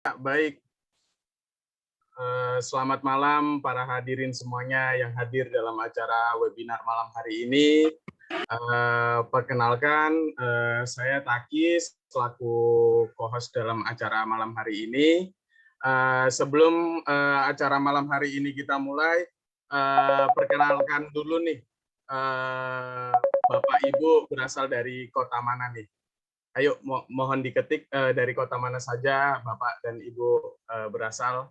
Baik, selamat malam para hadirin semuanya yang hadir dalam acara webinar malam hari ini. Perkenalkan, saya Takis selaku co-host dalam acara malam hari ini. Sebelum acara malam hari ini kita mulai, perkenalkan dulu nih, Bapak Ibu berasal dari kota mana nih? Ayo, mohon diketik dari kota mana saja Bapak dan Ibu berasal.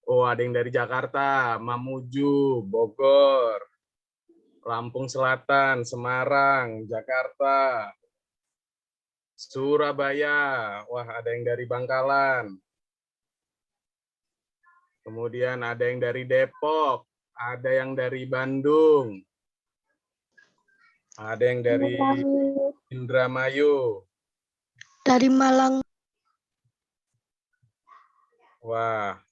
Oh, ada yang dari Jakarta, Mamuju, Bogor, Lampung Selatan, Semarang, Jakarta, Surabaya. Wah, ada yang dari Bangkalan. Kemudian ada yang dari Depok, ada yang dari Bandung, ada yang dari Indramayu. Dari Malang. Wah,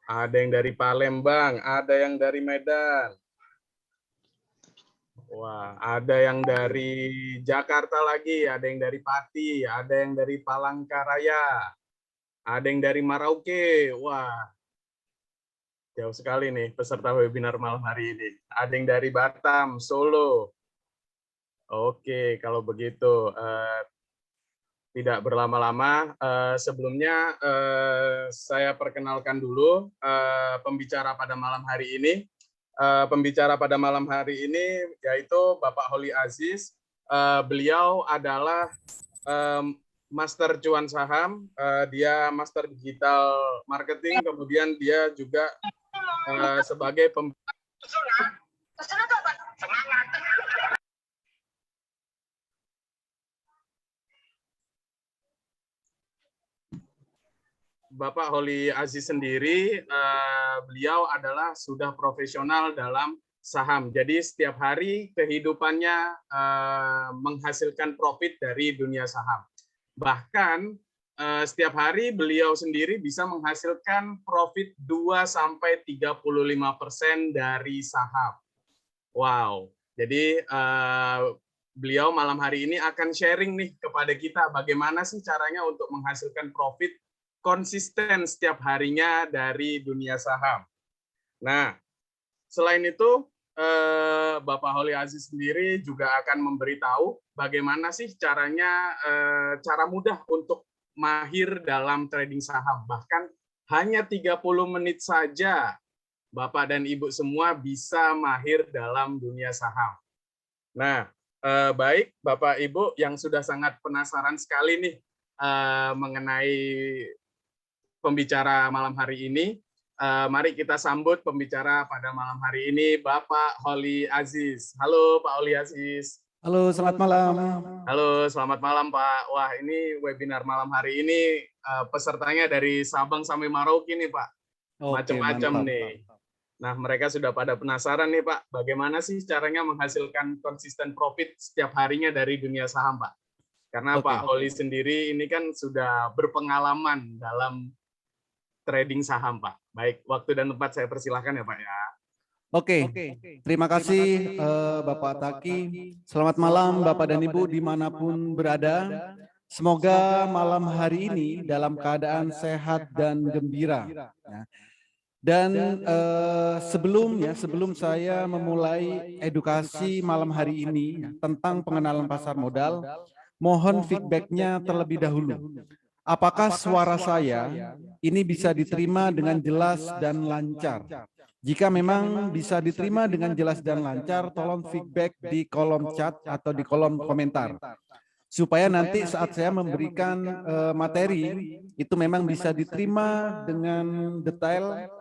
ada yang dari Palembang, ada yang dari Medan. Wah, ada yang dari Jakarta lagi, ada yang dari Pati, ada yang dari Palangkaraya, ada yang dari Merauke. Wah, jauh sekali nih peserta webinar malam hari ini. Ada yang dari Batam, Solo. Oke, kalau begitu tidak berlama-lama, sebelumnya saya perkenalkan dulu pembicara pada malam hari ini. Pembicara pada malam hari ini yaitu Bapak Holi Aziz. Beliau adalah Master Cuan Saham, dia Master Digital Marketing, kemudian dia juga sebagai Bapak Holi Aziz sendiri, beliau adalah sudah profesional dalam saham. Jadi setiap hari kehidupannya menghasilkan profit dari dunia saham. Bahkan setiap hari beliau sendiri bisa menghasilkan profit 2-35% dari saham. Wow. Jadi beliau malam hari ini akan sharing nih kepada kita bagaimana sih caranya untuk menghasilkan profit konsisten setiap harinya dari dunia saham. Nah, selain itu, Bapak Holi Aziz sendiri juga akan memberitahu bagaimana sih caranya, cara mudah untuk mahir dalam trading saham. Bahkan hanya 30 menit saja Bapak dan Ibu semua bisa mahir dalam dunia saham. Nah, baik Bapak Ibu yang sudah sangat penasaran sekali nih mengenai pembicara malam hari ini. Mari kita sambut pembicara pada malam hari ini, Bapak Holi Aziz. Halo Pak Holi Aziz. Halo, selamat malam. Halo, selamat malam Pak. Wah, ini webinar malam hari ini pesertanya dari Sabang sampai Merauke nih Pak. Macam-macam nih. Nah, mereka sudah pada penasaran nih Pak, bagaimana sih caranya menghasilkan konsisten profit setiap harinya dari dunia saham Pak? Karena Pak Holi sendiri ini kan sudah berpengalaman dalam trading saham, Pak. Baik, waktu dan tempat saya persilahkan ya, Pak ya. Oke, terima kasih Bapak Taki. Selamat malam Bapak dan Ibu dimanapun berada. Semoga malam hari ini dalam keadaan sehat dan gembira. Dan sebelum saya memulai edukasi malam hari ini tentang pengenalan pasar modal, mohon feedbacknya terlebih dahulu. Apakah suara saya ini bisa diterima dengan jelas dan lancar? Jika memang bisa diterima dengan jelas dan lancar, tolong feedback di kolom chat atau di kolom komentar. Supaya nanti saat saya memberikan materi, itu memang bisa diterima dengan detail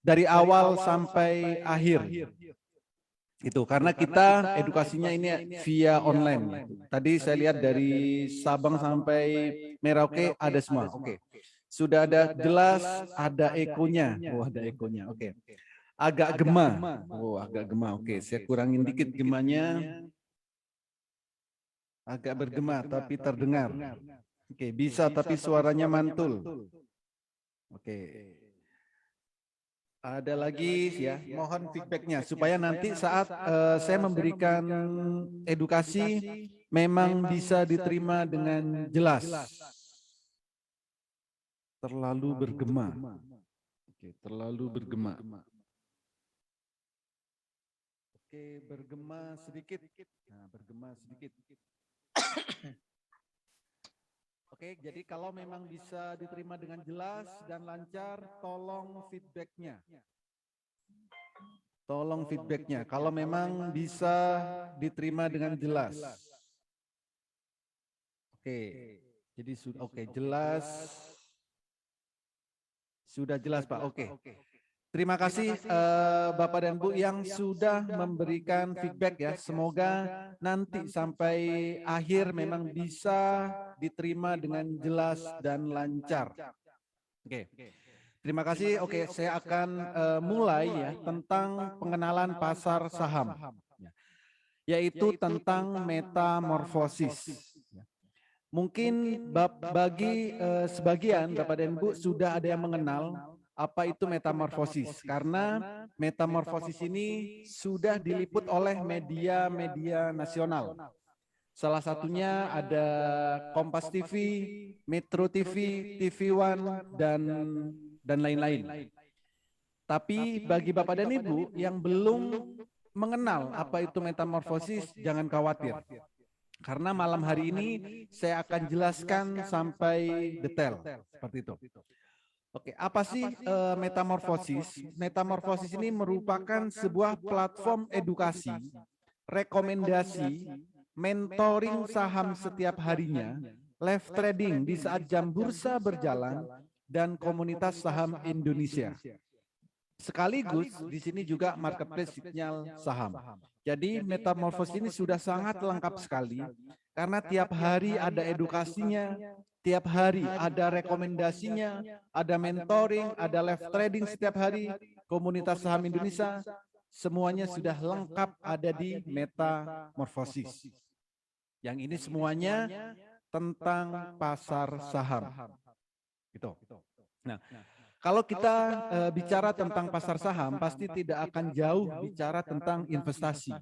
dari awal sampai akhir. Itu karena kita edukasinya ini via online. Tadi saya lihat dari Sabang sampai Merauke ada semua. Oke. Sudah ada jelas, ada ekonya. Oh, ada ekonya. Oke. Agak gema. Oh, agak gema. Oke, saya kurangin dikit gemanya. Agak bergema tapi terdengar. Oke, bisa tapi suaranya mantul. Oke. Ada lagi ya, mohon feedbacknya supaya nanti saat saya memberikan edukasi memang bisa diterima dengan jelas. Terlalu bergema. Oke, terlalu bergema. Oke, bergema sedikit. Nah, bergema sedikit. Oke, jadi kalau memang bisa diterima dengan jelas dan lancar, tolong feedbacknya. Tolong feedbacknya. Kalau memang bisa diterima dengan jelas. Oke, jadi sudah oke jelas. Sudah jelas Pak. Oke. Terima kasih Bapak dan Bu yang sudah memberikan feedback ya. Semoga nanti sampai akhir memang bisa diterima dengan jelas dan lancar. Oke. Terima kasih. Oke, saya akan mulai ya tentang pengenalan pasar saham. Yaitu tentang metamorfosis. Mungkin bagi sebagian Bapak dan Bu sudah ada yang mengenal apa itu metamorfosis, karena metamorfosis ini sudah diliput oleh media-media nasional. Salah satunya ada Kompas TV, Metro TV, TV One, dan lain-lain. Tapi bagi Bapak dan Ibu yang belum mengenal apa itu metamorfosis, jangan khawatir. Karena malam hari ini saya akan jelaskan sampai detail seperti itu. Oke, apa sih metamorfosis? Metamorfosis ini merupakan sebuah platform edukasi, rekomendasi, mentoring saham setiap harinya, live trading di saat jam bursa berjalan, dan komunitas saham Indonesia. Sekaligus di sini juga marketplace sinyal saham. Jadi metamorfosis ini sudah sangat lengkap sekali karena tiap hari ada edukasinya, tiap hari ada rekomendasinya, ada mentoring, ada live trading setiap hari, komunitas saham Indonesia, semuanya sudah lengkap ada di metamorfosis. Yang ini semuanya tentang pasar saham. Gitu. Nah, kalau kita bicara tentang pasar saham, pasti tidak akan jauh bicara tentang investasi.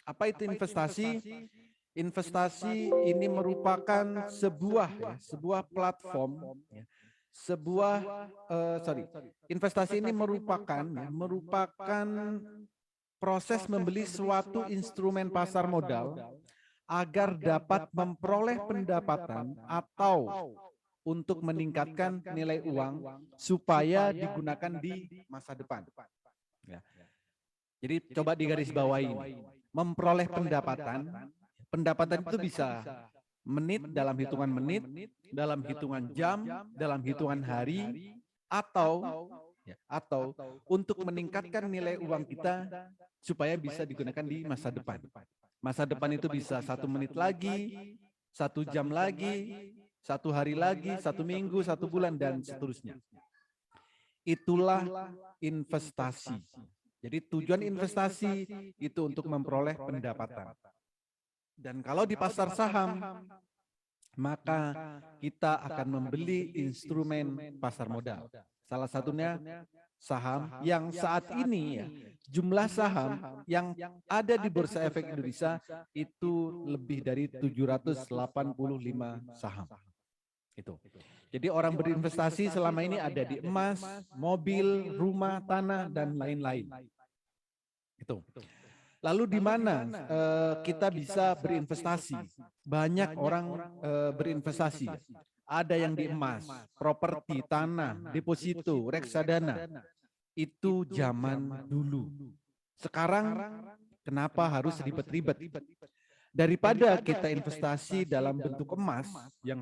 Apa itu investasi? Investasi ini merupakan sebuah platform, investasi ini merupakan proses membeli suatu instrumen pasar modal agar dapat memperoleh pendapatan atau untuk meningkatkan nilai uang supaya digunakan di masa depan. Ya. Jadi coba digarisbawahi ini. Memperoleh pendapatan itu bisa menit dalam hitungan menit, dalam hitungan jam, dalam hitungan hari, atau untuk meningkatkan nilai uang kita supaya bisa digunakan di masa depan. Masa depan itu bisa 1 menit lagi, 1 jam lagi, 1 hari lagi, 1 minggu, 1 bulan, dan seterusnya. Itulah investasi. Jadi tujuan investasi itu untuk memperoleh pendapatan. Dan kalau di pasar saham, maka kita akan membeli instrumen pasar modal. Salah satunya saham yang saat ini ya, jumlah saham yang ada di Bursa Efek Indonesia itu lebih dari 785 saham. Itu. Jadi orang berinvestasi selama ini ada di emas, mobil, rumah, tanah, dan lain-lain. Itu. Lalu di mana kita bisa berinvestasi? Banyak orang berinvestasi. Ada yang di emas, properti, tanah, deposito, reksadana. Itu zaman dulu. Sekarang kenapa harus ribet-ribet? Daripada kita investasi dalam bentuk emas yang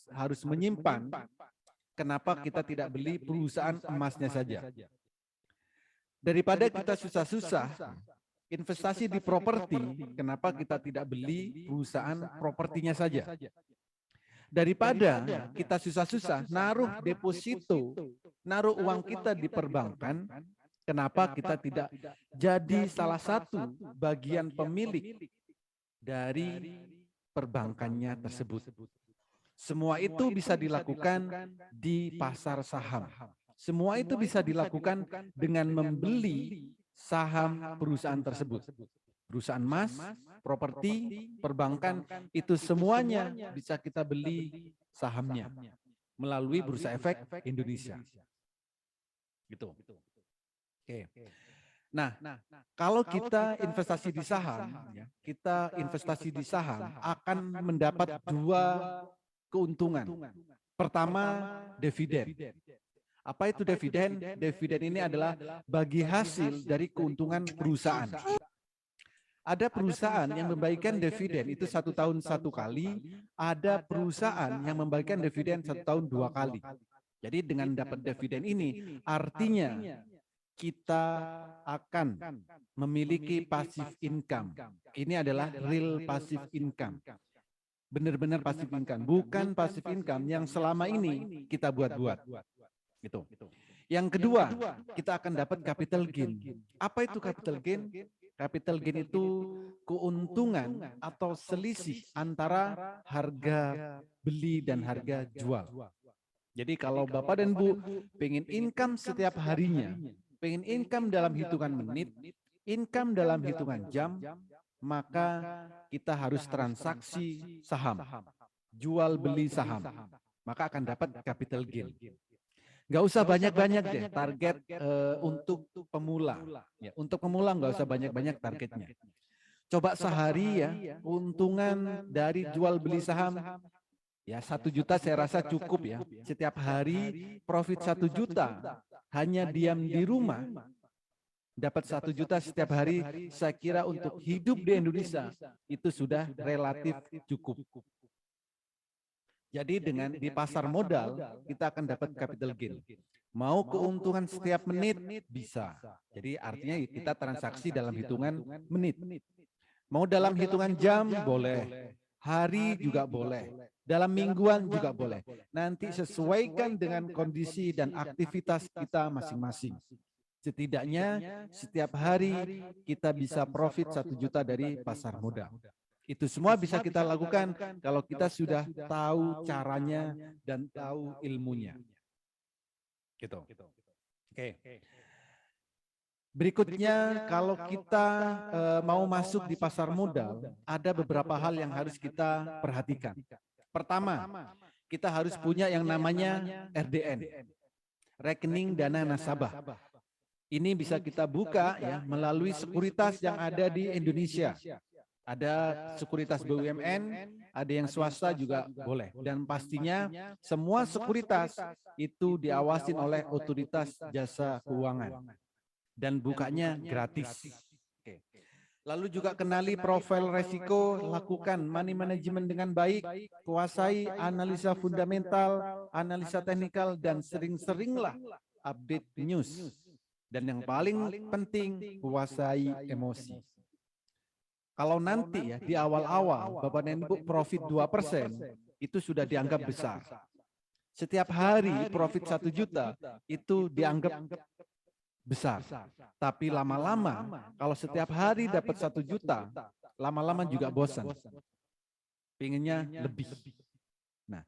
harus menyimpan, kenapa kita tidak beli perusahaan emasnya saja? Daripada kita susah-susah investasi di properti, kenapa kita tidak beli perusahaan propertinya saja? Daripada kita susah-susah naruh deposito, naruh uang kita di perbankan, kenapa kita tidak jadi salah satu bagian pemilik dari perbankannya tersebut? Semua itu bisa dilakukan di pasar saham. Semua itu bisa dilakukan dengan membeli saham perusahaan tersebut. Perusahaan emas, properti, perbankan, itu semuanya bisa kita beli sahamnya melalui Bursa Efek Indonesia. Gitu. Oke. Nah, kalau kita investasi di saham, ya, kita investasi di saham akan mendapat dua keuntungan. Pertama, dividen. Apa itu dividen? Dividen ini adalah bagi hasil dari keuntungan perusahaan. Ada perusahaan yang membagikan dividen itu 1 tahun 1 kali, ada perusahaan yang membagikan dividen 1 tahun 2 kali. Jadi dengan dapat dividen ini, artinya kita akan memiliki passive income. Ini adalah real passive income. Benar-benar passive income, bukan passive income yang selama ini kita buat-buat. Gitu. Yang kedua, kita akan dapat capital gain. Apa itu capital gain? Capital gain itu keuntungan atau selisih antara harga beli dan harga jual. Jadi kalau Bapak dan Bu pengen income setiap harinya, pengen income dalam hitungan menit, income dalam hitungan jam, maka kita harus transaksi saham, jual beli saham, maka akan dapat capital gain. Nggak usah banyak-banyak deh target untuk pemula. Ya, untuk pemula nggak usah banyak-banyak targetnya. Coba sehari ya, keuntungan dari jual beli saham, ya 1 juta saya rasa cukup ya. Setiap hari profit 1 juta, hanya diam di rumah, dapat 1 juta setiap hari, saya kira untuk hidup di Indonesia itu sudah relatif cukup. Jadi dengan di pasar modal kita akan dapat capital gain. Mau keuntungan setiap menit bisa. Jadi artinya kita transaksi dalam hitungan menit. Mau dalam hitungan jam boleh. Hari juga boleh. Dalam mingguan juga boleh. Nanti sesuaikan dengan kondisi dan aktivitas kita masing-masing. Setidaknya setiap hari kita bisa profit 1 juta dari pasar modal. Itu semua bisa kita lakukan kalau kita sudah tahu caranya dan tahu ilmunya. Gitu. Oke. Berikutnya, kalau kita mau masuk di pasar modal, ada beberapa hal yang harus kita perhatikan. Pertama, kita harus punya yang namanya RDN, rekening dana nasabah. Ini bisa kita buka ya melalui sekuritas yang ada di Indonesia. Ada sekuritas BUMN, ada yang swasta juga boleh. Dan pastinya semua sekuritas itu diawasin oleh otoritas jasa keuangan. Dan bukanya gratis. Oke. Lalu juga kenali profil resiko, lakukan money management dengan baik, kuasai analisa fundamental, analisa teknikal, dan sering-seringlah update news. Dan yang paling penting, kuasai emosi. Kalau nanti ya di awal-awal Bapak dan Ibu profit 2% itu sudah dianggap besar. Setiap hari profit 1 juta itu dianggap besar. Tapi lama-lama kalau setiap hari dapat 1 juta, lama-lama juga bosan. Pengennya lebih. Nah,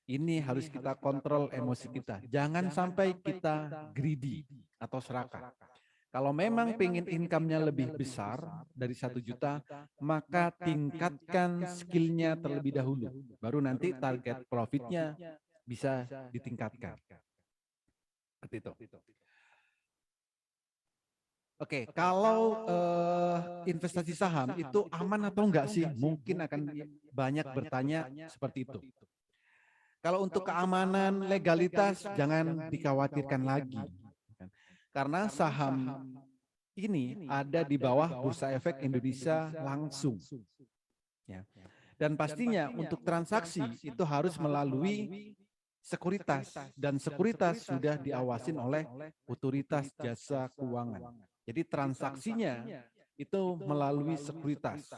ini harus kita kontrol emosi kita. Jangan sampai kita greedy atau serakah. Kalau memang pengen income-nya lebih besar dari 1 juta, maka tingkatkan skill-nya terlebih dahulu. Baru nanti target profit-nya bisa ditingkatkan. Seperti itu. Oke, kalau investasi saham itu aman atau enggak sih? Mungkin akan banyak bertanya seperti itu. Kalau untuk keamanan, legalitas, jangan dikhawatirkan lagi. Karena saham ini ada di bawah Bursa Efek Indonesia langsung. Ya. Dan pastinya untuk transaksi itu harus melalui sekuritas. Dan sekuritas sudah diawasin oleh otoritas jasa keuangan. Jadi transaksinya itu melalui sekuritas.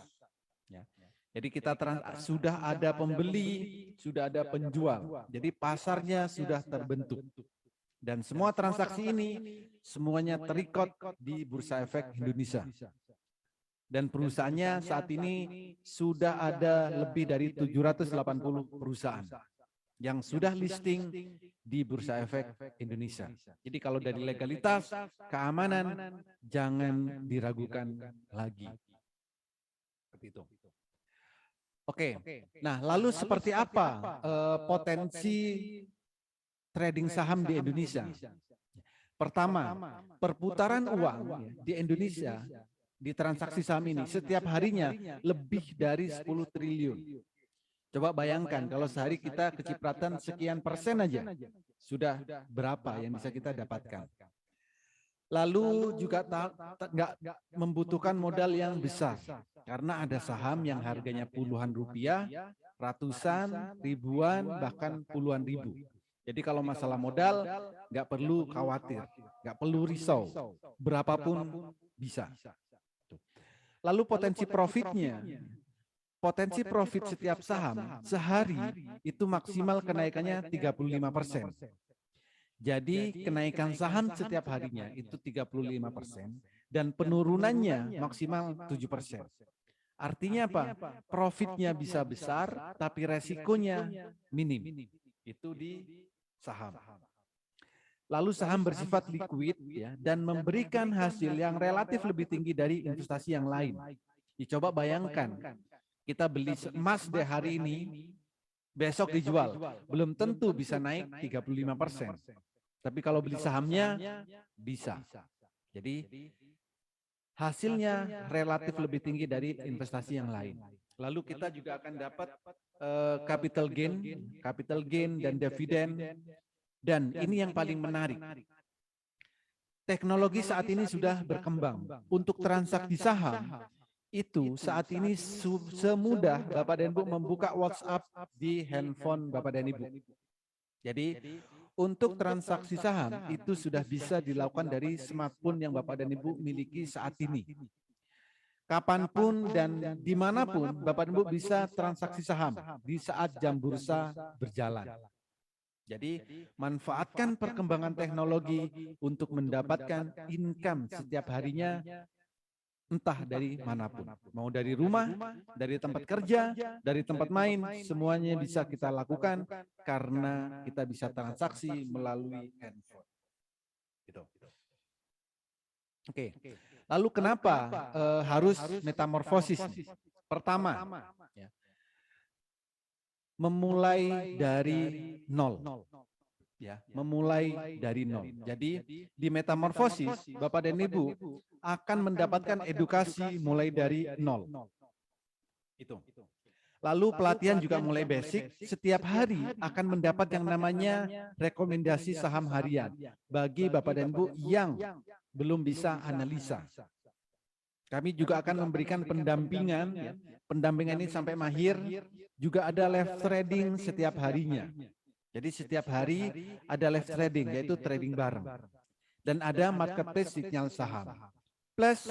Ya. Jadi kita sudah ada pembeli, sudah ada penjual. Jadi pasarnya sudah terbentuk. Dan semua transaksi ini semuanya terikot di Bursa Efek Indonesia. Dan perusahaannya saat ini sudah ada lebih dari 780 perusahaan. yang sudah listing di Bursa Efek Indonesia. Jadi kalau dari legalitas, keamanan, jangan diragukan lagi. Seperti itu. Oke, nah lalu seperti apa potensi trading saham di Indonesia? Pertama, perputaran uang di Indonesia di transaksi saham ini setiap harinya lebih dari 10 triliun. Coba bayangkan kalau sehari kita kecipratan sekian persen aja, sudah berapa yang bisa kita dapatkan. Lalu juga nggak membutuhkan modal yang besar, karena ada saham yang harganya puluhan rupiah, ratusan, ribuan, bahkan puluhan ribu. Jadi kalau masalah modal, nggak perlu khawatir, nggak perlu risau, berapapun bisa. Lalu potensi profitnya, potensi profit setiap saham sehari itu maksimal kenaikannya 35%. Jadi kenaikan saham setiap harinya itu 35% dan penurunannya maksimal 7%. Artinya apa? Profitnya bisa besar tapi resikonya minim. Itu di saham. Lalu saham bersifat liquid ya dan memberikan hasil yang relatif lebih tinggi dari investasi yang lain. Coba bayangkan, kita beli emas deh hari ini, besok dijual, belum tentu bisa naik 35%. Tapi kalau beli sahamnya bisa. Jadi hasilnya relatif lebih tinggi dari investasi yang lain. Lalu kita juga akan dapat capital gain dan dividen. Dan ini yang paling menarik. Teknologi saat ini sudah berkembang. Untuk transaksi saham, itu saat ini semudah Bapak dan Ibu membuka WhatsApp di handphone Bapak dan Ibu. Jadi untuk transaksi saham itu sudah bisa dilakukan dari smartphone yang Bapak dan Ibu miliki saat ini. Kapanpun dan dimanapun Bapak dan Ibu bisa transaksi saham di saat jam bursa berjalan. Jadi manfaatkan perkembangan teknologi untuk mendapatkan income setiap harinya entah dari manapun. Mau dari rumah, dari tempat kerja, dari tempat main, semuanya bisa kita lakukan karena kita bisa transaksi melalui handphone. Gitu. Oke. Lalu kenapa harus metamorfosis? Pertama, ya, memulai dari nol. Ya, memulai dari nol. Jadi di metamorfosis Bapak dan Ibu akan mendapatkan edukasi mulai dari nol. Itu. Lalu pelatihan juga mulai basic, setiap hari akan mendapat yang namanya rekomendasi saham harian bagi Bapak dan Ibu yang belum bisa analisa. Kami juga akan memberikan pendampingan, ya. Pendampingan ini sampai mahir, juga ada live trading setiap harinya. Jadi setiap hari ada live trading, yaitu trading bareng. Dan ada marketplace sinyal saham. Plus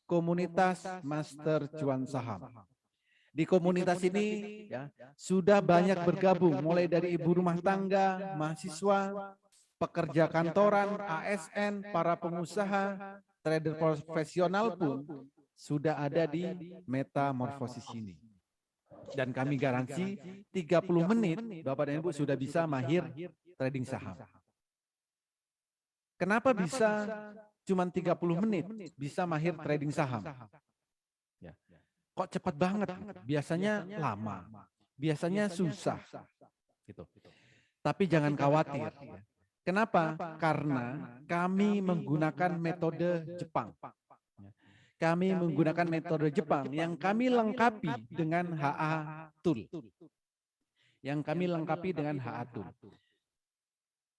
komunitas master cuan saham. Di komunitas ini ya, sudah banyak bergabung, mulai dari ibu rumah tangga, mahasiswa, pekerja kantoran, ASN, para pengusaha, trader profesional pun sudah ada di metamorfosis ini. Dan kami garansi 30 menit Bapak dan Ibu sudah bisa mahir trading saham. Kenapa bisa cuma 30 menit bisa mahir trading saham? Ya. Kok cepat banget? Biasanya lama, biasanya susah. Gitu. Tapi jangan khawatir. Kenapa? Karena kami menggunakan metode Jepang. Kami menggunakan metode Jepang yang kami lengkapi dengan HA Tool. Yang kami lengkapi dengan HA Tool.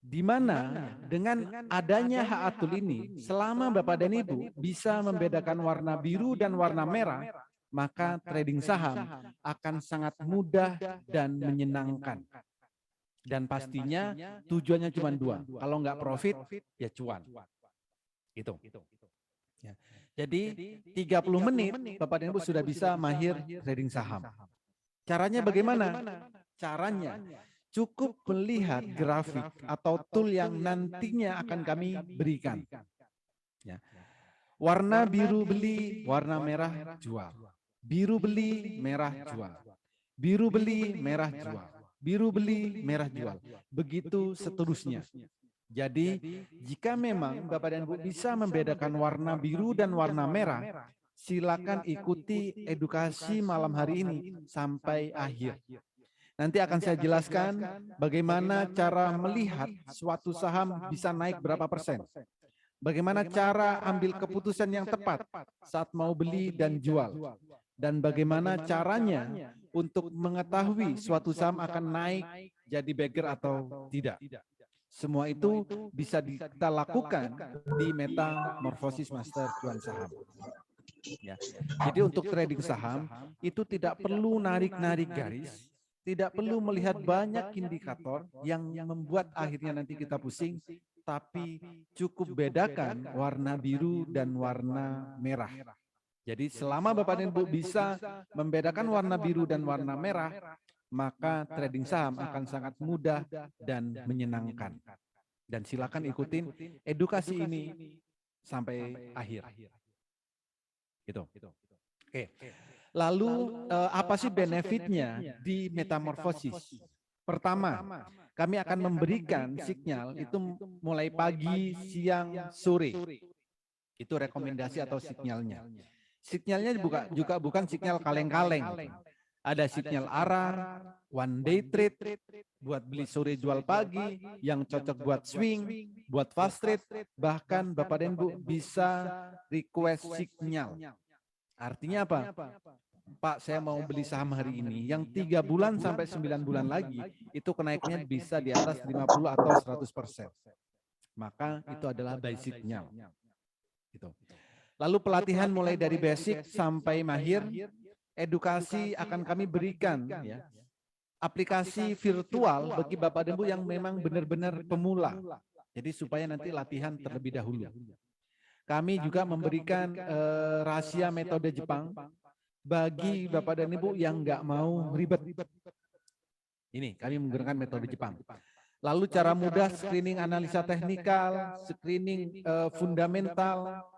Di mana dengan adanya HA Tool ini, selama Bapak dan Ibu bisa membedakan warna biru dan warna merah, maka trading saham akan sangat mudah dan menyenangkan. Dan pastinya tujuannya cuma dua. Kalau nggak profit, ya cuan. Gitu. Ya. Jadi 30 menit Bapak dan Ibu sudah bisa mahir trading saham. Caranya bagaimana? Caranya cukup melihat grafik atau tool yang nantinya akan kami berikan. Ya. Warna biru beli, warna merah jual. Biru beli, merah jual. Biru beli, merah jual. biru beli, merah jual. Begitu seterusnya. Jadi jika memang Bapak dan Ibu bisa membedakan warna biru dan warna merah, silakan ikuti edukasi malam hari ini sampai akhir. Nanti akan saya jelaskan bagaimana cara melihat suatu saham bisa naik berapa persen. Bagaimana cara ambil keputusan yang tepat saat mau beli dan jual. Dan bagaimana caranya untuk mengetahui suatu saham akan naik jadi bagger atau tidak. Semua itu bisa kita lakukan di Metamorphosis Master Cuan Saham. Ya. Jadi untuk trading saham itu tidak perlu narik-narik garis, tidak perlu melihat banyak indikator yang membuat akhirnya nanti kita pusing, tapi cukup bedakan warna biru dan warna merah. Jadi selama Bapak dan Ibu bisa membedakan warna biru dan warna merah, maka trading saham akan sangat mudah dan menyenangkan. Dan silakan ikutin edukasi ini sampai akhir. Gitu. Oke. Lalu apa sih benefitnya di metamorfosis? Pertama, kami akan memberikan sinyal itu mulai pagi, siang, sore. Itu rekomendasi atau sinyalnya. Sinyalnya juga bukan sinyal kaleng-kaleng. Ada sinyal arah, one day trade, buat beli sore jual pagi, yang cocok buat swing, buat fast trade, bahkan Bapak dan Ibu bisa request sinyal. Artinya apa? Pak, saya mau beli saham hari ini yang 3 bulan sampai 9 bulan lagi, itu kenaikannya bisa di atas 50 atau 100%. Maka itu adalah buy signal. Gitu. Lalu pelatihan mulai dari basic sampai mahir, edukasi akan kami berikan, ya, aplikasi virtual bagi Bapak dan Ibu yang memang benar-benar pemula. Jadi supaya nanti latihan terlebih dahulu. Kami juga memberikan rahasia metode Jepang bagi Bapak dan Ibu yang nggak mau ribet. Ini kami menggunakan metode Jepang. Lalu cara mudah screening analisa teknikal, screening fundamental,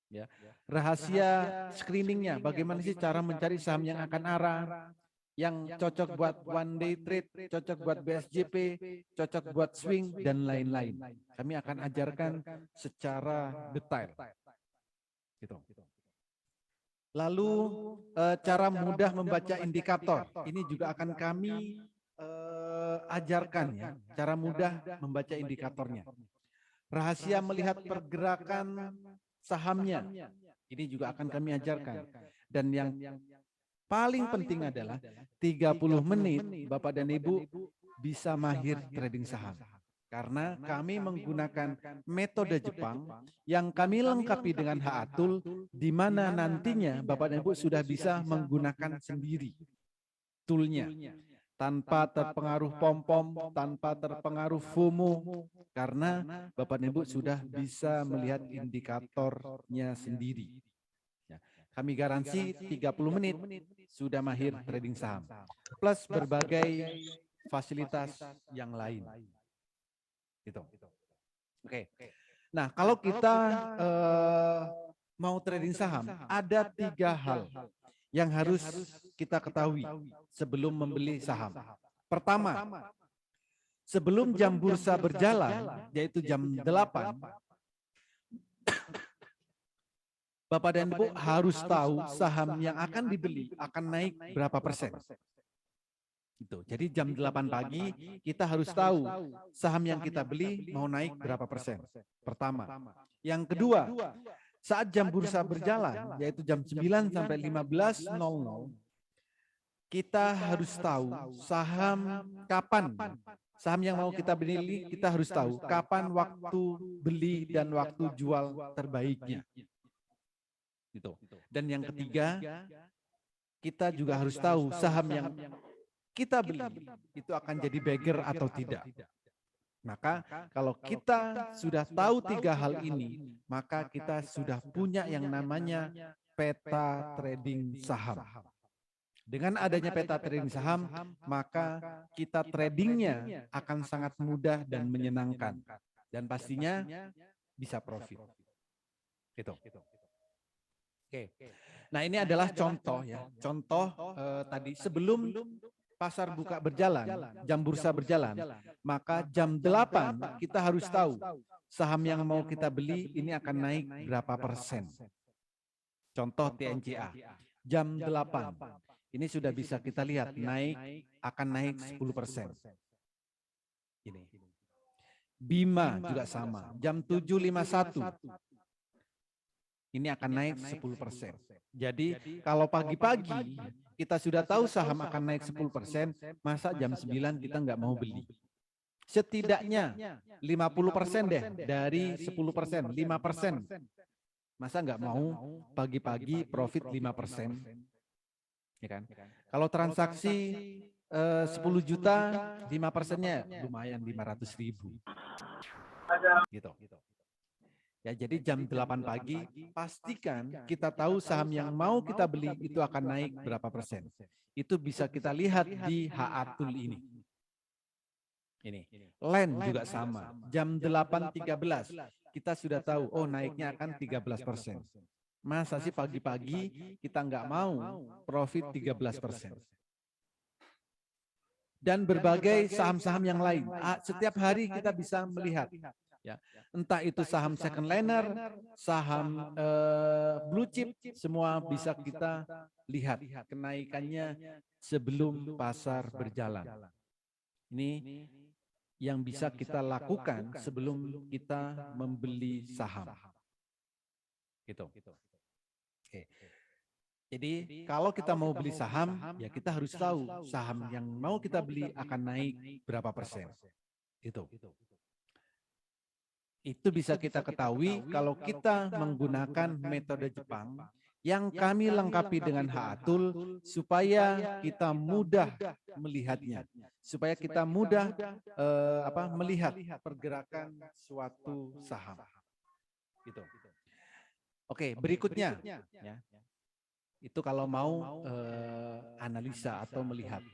ya, rahasia screeningnya, bagaimana sih cara mencari saham yang akan arah, yang cocok buat one day trade, cocok buat BSJP, cocok buat swing, dan lain-lain. Kami akan ajarkan secara detail. Gitu. Lalu cara mudah membaca indikator, ini juga akan kami ajarkan, ya, cara mudah membaca indikatornya. Rahasia melihat pergerakan sahamnya, ini juga akan kami ajarkan. Dan yang paling penting adalah 30 menit Bapak dan Ibu bisa mahir trading saham. Karena kami menggunakan metode Jepang yang kami lengkapi dengan Haatul, di mana nantinya Bapak dan Ibu sudah bisa menggunakan sendiri toolnya. Tanpa terpengaruh pom-pom, tanpa terpengaruh FOMO, karena Bapak dan Ibu sudah bisa melihat indikatornya sendiri. Ya, kami garansi 30 menit sudah mahir trading saham. Plus berbagai fasilitas yang lain. Gitu. Oke. Nah, kalau kita mau trading saham, ada 3 hal yang harus kita ketahui sebelum membeli saham. Pertama, sebelum jam bursa berjalan, yaitu jam 8, Bapak dan Ibu harus tahu saham yang akan dibeli akan naik berapa persen. Gitu. Jadi jam 8 pagi kita harus tahu saham yang kita beli mau naik berapa persen. Pertama. Yang kedua, saat jam bursa berjalan, yaitu jam 9 sampai 15.00, kita harus tahu saham kapan, saham yang mau kita beli, kita harus tahu kapan waktu beli dan waktu jual terbaiknya. Gitu. Dan yang ketiga, kita juga harus tahu saham yang kita beli itu akan jadi bagger atau tidak. Maka kalau kita sudah tahu 3 hal ini, maka kita sudah punya yang namanya peta trading saham. Dengan adanya peta trading saham, maka kita tradingnya akan sangat mudah dan menyenangkan. Dan pastinya bisa profit. Gitu. Oke. Nah, ini adalah contoh, ya. Contoh tadi sebelum pasar buka berjalan, jam bursa berjalan, maka jam 8 kita harus tahu saham yang mau kita beli ini akan naik berapa persen. Contoh TNCA, jam 8. Ini sudah bisa kita lihat akan naik 10%. Ini. Bima juga sama, jam 7.51. Ini akan naik 10%. Jadi kalau pagi-pagi kita sudah tahu saham akan naik 10%, masa jam 9 kita nggak mau beli? Setidaknya 50% deh dari 10%, 5%. Masa nggak mau pagi-pagi profit 5%? Ya kan? Kalau transaksi 10 juta, 5%-nya lumayan 500.000. Gitu. Ya, jadi jam 8 pagi pastikan kita tahu saham yang mau kita beli itu akan naik berapa persen. Itu bisa kita lihat di HA-Tool ini. Ini. LEN juga sama. Jam 8.13 kita sudah tahu, oh naiknya akan 13%. Masa sih pagi-pagi kita nggak mau profit 13%. Dan berbagai saham-saham yang lain. Setiap hari kita bisa melihat. Ya, entah itu saham second liner, saham blue chip, semua bisa kita lihat kenaikannya sebelum pasar berjalan. Ini yang bisa kita lakukan sebelum kita membeli saham. Gitu. Oke. Jadi kalau kita mau beli saham, ya kita harus tahu saham yang mau kita beli akan naik berapa persen. Itu bisa kita ketahui kalau kita menggunakan metode Jepang yang kami lengkapi dengan HA-Tool supaya kita mudah melihatnya, supaya kita mudah melihat pergerakan suatu saham. Gitu. Oke, berikutnya ya. Itu kalau mau analisa atau melihat.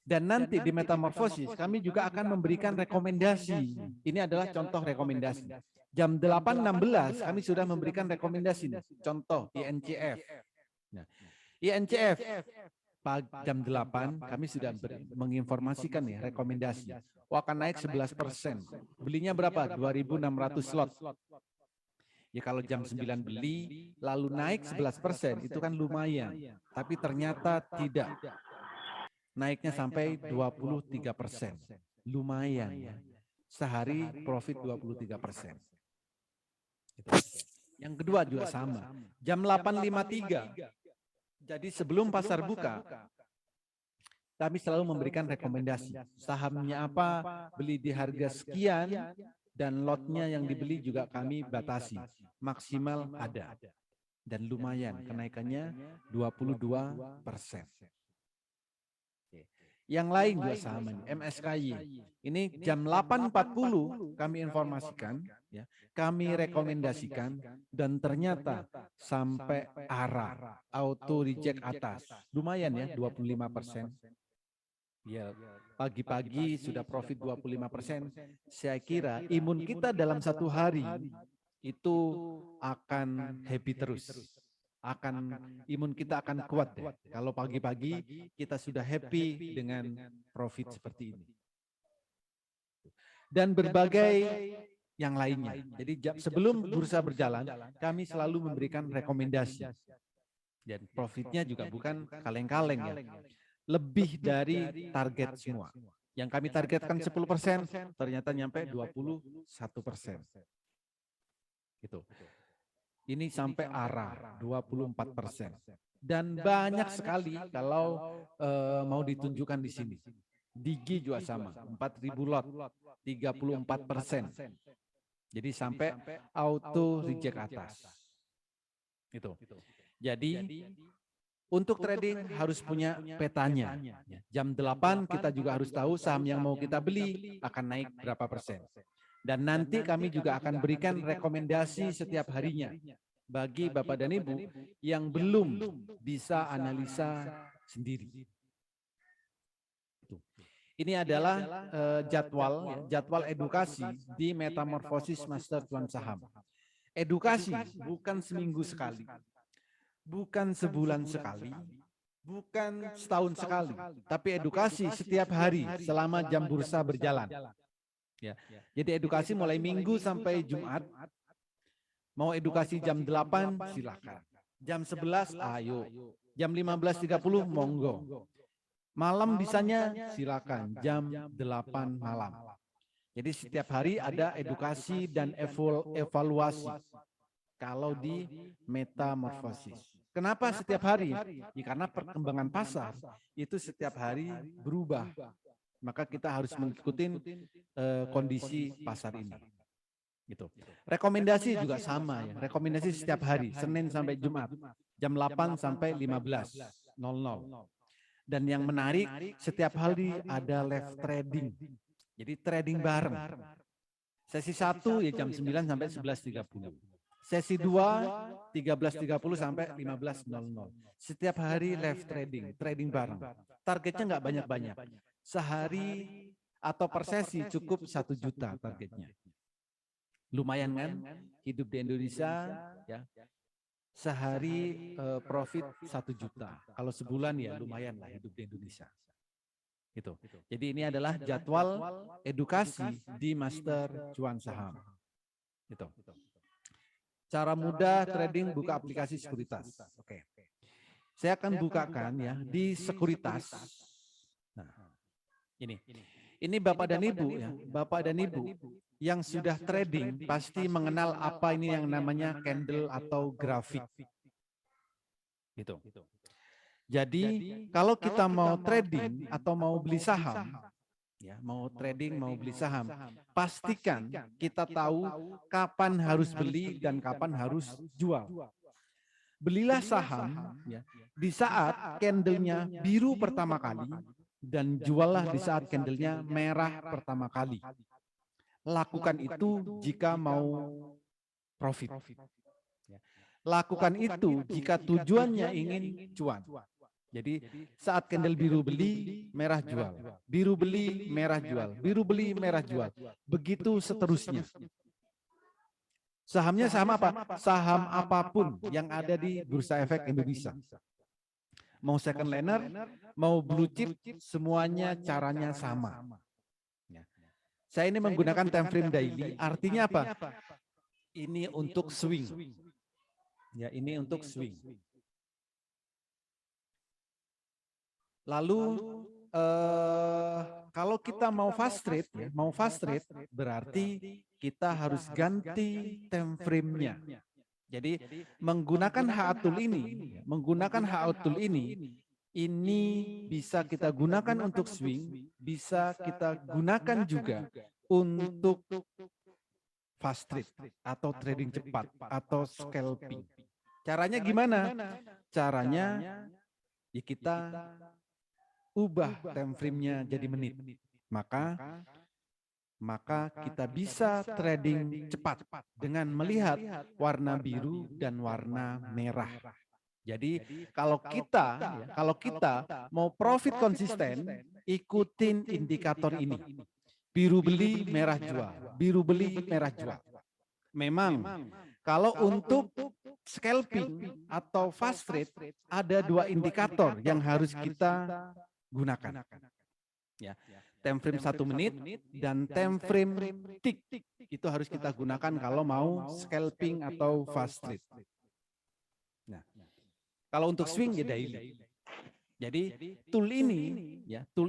Dan nanti di metamorfosis kami juga akan memberikan rekomendasi. Ini adalah contoh rekomendasi. Jam 8.16 kami sudah memberikan rekomendasi. Contoh INCF. Nah, INCF jam 8 kami sudah menginformasikan ya rekomendasi. Akan naik 11%. Belinya berapa? 2.600 slot. Ya kalau jam 9 beli, lalu naik 11%, itu kan lumayan. Tapi ternyata tidak. Naiknya sampai 23%. Lumayan ya. Sehari profit 23%. Yang kedua juga sama. Jam 8.53. Jadi sebelum pasar buka, kami selalu memberikan rekomendasi. Sahamnya apa, beli di harga sekian, dan lotnya yang dibeli juga kami batasi. Maksimal ada. Dan lumayan, kenaikannya 22%. Yang lain juga sama, MSKY. Ini jam 8.40 kami informasikan, ya, kami rekomendasikan, dan ternyata sampai arah, auto reject atas. Lumayan ya, 25%. Ya, pagi-pagi sudah profit 25%. Saya kira imun kita dalam satu hari itu akan happy terus. Imun kita akan kuat deh. Kalau pagi-pagi kita sudah happy dengan profit seperti ini. Dan berbagai yang lainnya. Jadi sebelum bursa berjalan, kami selalu memberikan rekomendasi. Dan profitnya juga bukan kaleng-kaleng ya. Lebih dari target semua. Yang kami targetkan 10%, ternyata nyampe 21%. Gitu. Ini sampai arah 24%. Dan banyak sekali kalau mau ditunjukkan di sini. Digi juga sama, 4.000 lot, 34%. Jadi sampai auto reject atas. Itu. Jadi untuk trading harus punya petanya. Jam 8 kita juga harus tahu saham yang mau kita beli akan naik berapa persen. Dan nanti kami juga akan berikan rekomendasi setiap harinya bagi Bapak dan Ibu yang belum bisa analisa sendiri. Ini adalah jadwal edukasi di Metamorfosis Master Tuan Saham. Edukasi bukan seminggu sekali. Bukan sebulan sekali, bukan setahun sekali, tapi edukasi setiap hari selama jam bursa berjalan. Ya. Jadi edukasi mulai Minggu sampai Jumat. Mau edukasi jam 8 silakan. Jam 11 ayo. Jam 15.30 monggo. Malam bisanya silakan jam 8 malam. Jadi setiap hari ada edukasi dan evaluasi. Kalau di metamorfosis. Kenapa setiap hari? Ya, karena perkembangan pasar itu setiap hari berubah. Maka kita harus mengikuti kondisi pasar ini. Gitu. Rekomendasi juga sama ya. Rekomendasi setiap hari, Senin sampai Jumat, jam 8 sampai 15.00. Dan yang menarik, setiap hari ada live trading. Jadi trading bareng. Sesi 1 ya jam 9 sampai 11.30. Sesi 2, 13.30 sampai 15.00. Setiap hari live trading, trading bareng. Targetnya nggak banyak-banyak. Sehari atau per sesi cukup 1 juta targetnya. Lumayan kan? Hidup di Indonesia ya. Sehari profit 1 juta. Kalau sebulan ya lumayan lah hidup di Indonesia. Gitu. Jadi ini adalah jadwal edukasi di Master Cuan Saham. Gitu. Cara mudah trading buka aplikasi sekuritas. Oke. Saya akan bukakan ya di sekuritas. Nah, ini Bapak dan Ibu ya, Bapak dan Ibu yang sudah trading pasti mengenal apa ini yang namanya candle atau grafik. Gitu. Jadi kalau kita mau trading atau mau beli saham, ya mau trading mau beli saham, pastikan kita tahu kapan harus beli dan kapan harus jual. Belilah saham ya, di saat candlenya biru pertama kali dan juallah di saat candlenya merah pertama kali. Lakukan itu jika mau profit. Lakukan itu jika tujuannya ingin cuan. Jadi saat candle biru beli, merah jual. Biru beli, merah jual. Biru beli, merah jual. Begitu seterusnya. Sahamnya saham apa? Saham apapun yang ada di Bursa Efek Indonesia. Mau second liner, mau blue chip, semuanya caranya sama. Saya ini menggunakan time frame daily, artinya apa? Ini untuk swing. Ya, ini untuk swing. Lalu kalau kita mau fast trade, ya, mau fast trade berarti kita harus ganti time frame-nya. Jadi menggunakan HA-Tool ini bisa kita gunakan untuk swing, bisa kita gunakan juga untuk fast trade atau trading cepat atau scalping. Caranya gimana? Caranya ya kita ubah time frame-nya jadi menit. Maka kita bisa trading cepat dengan melihat warna biru dan warna merah. Jadi kalau kita mau profit konsisten, ikutin indikator ini. Biru beli, merah jual. Biru beli, merah jual. Memang kalau untuk scalping atau fast trade ada 2 indikator yang harus kita gunakan. Ya, time frame 1 menit dan time frame tick itu harus kita gunakan kalau mau scalping atau fast trade. Nah, kalau untuk swing ya daily. Jadi tool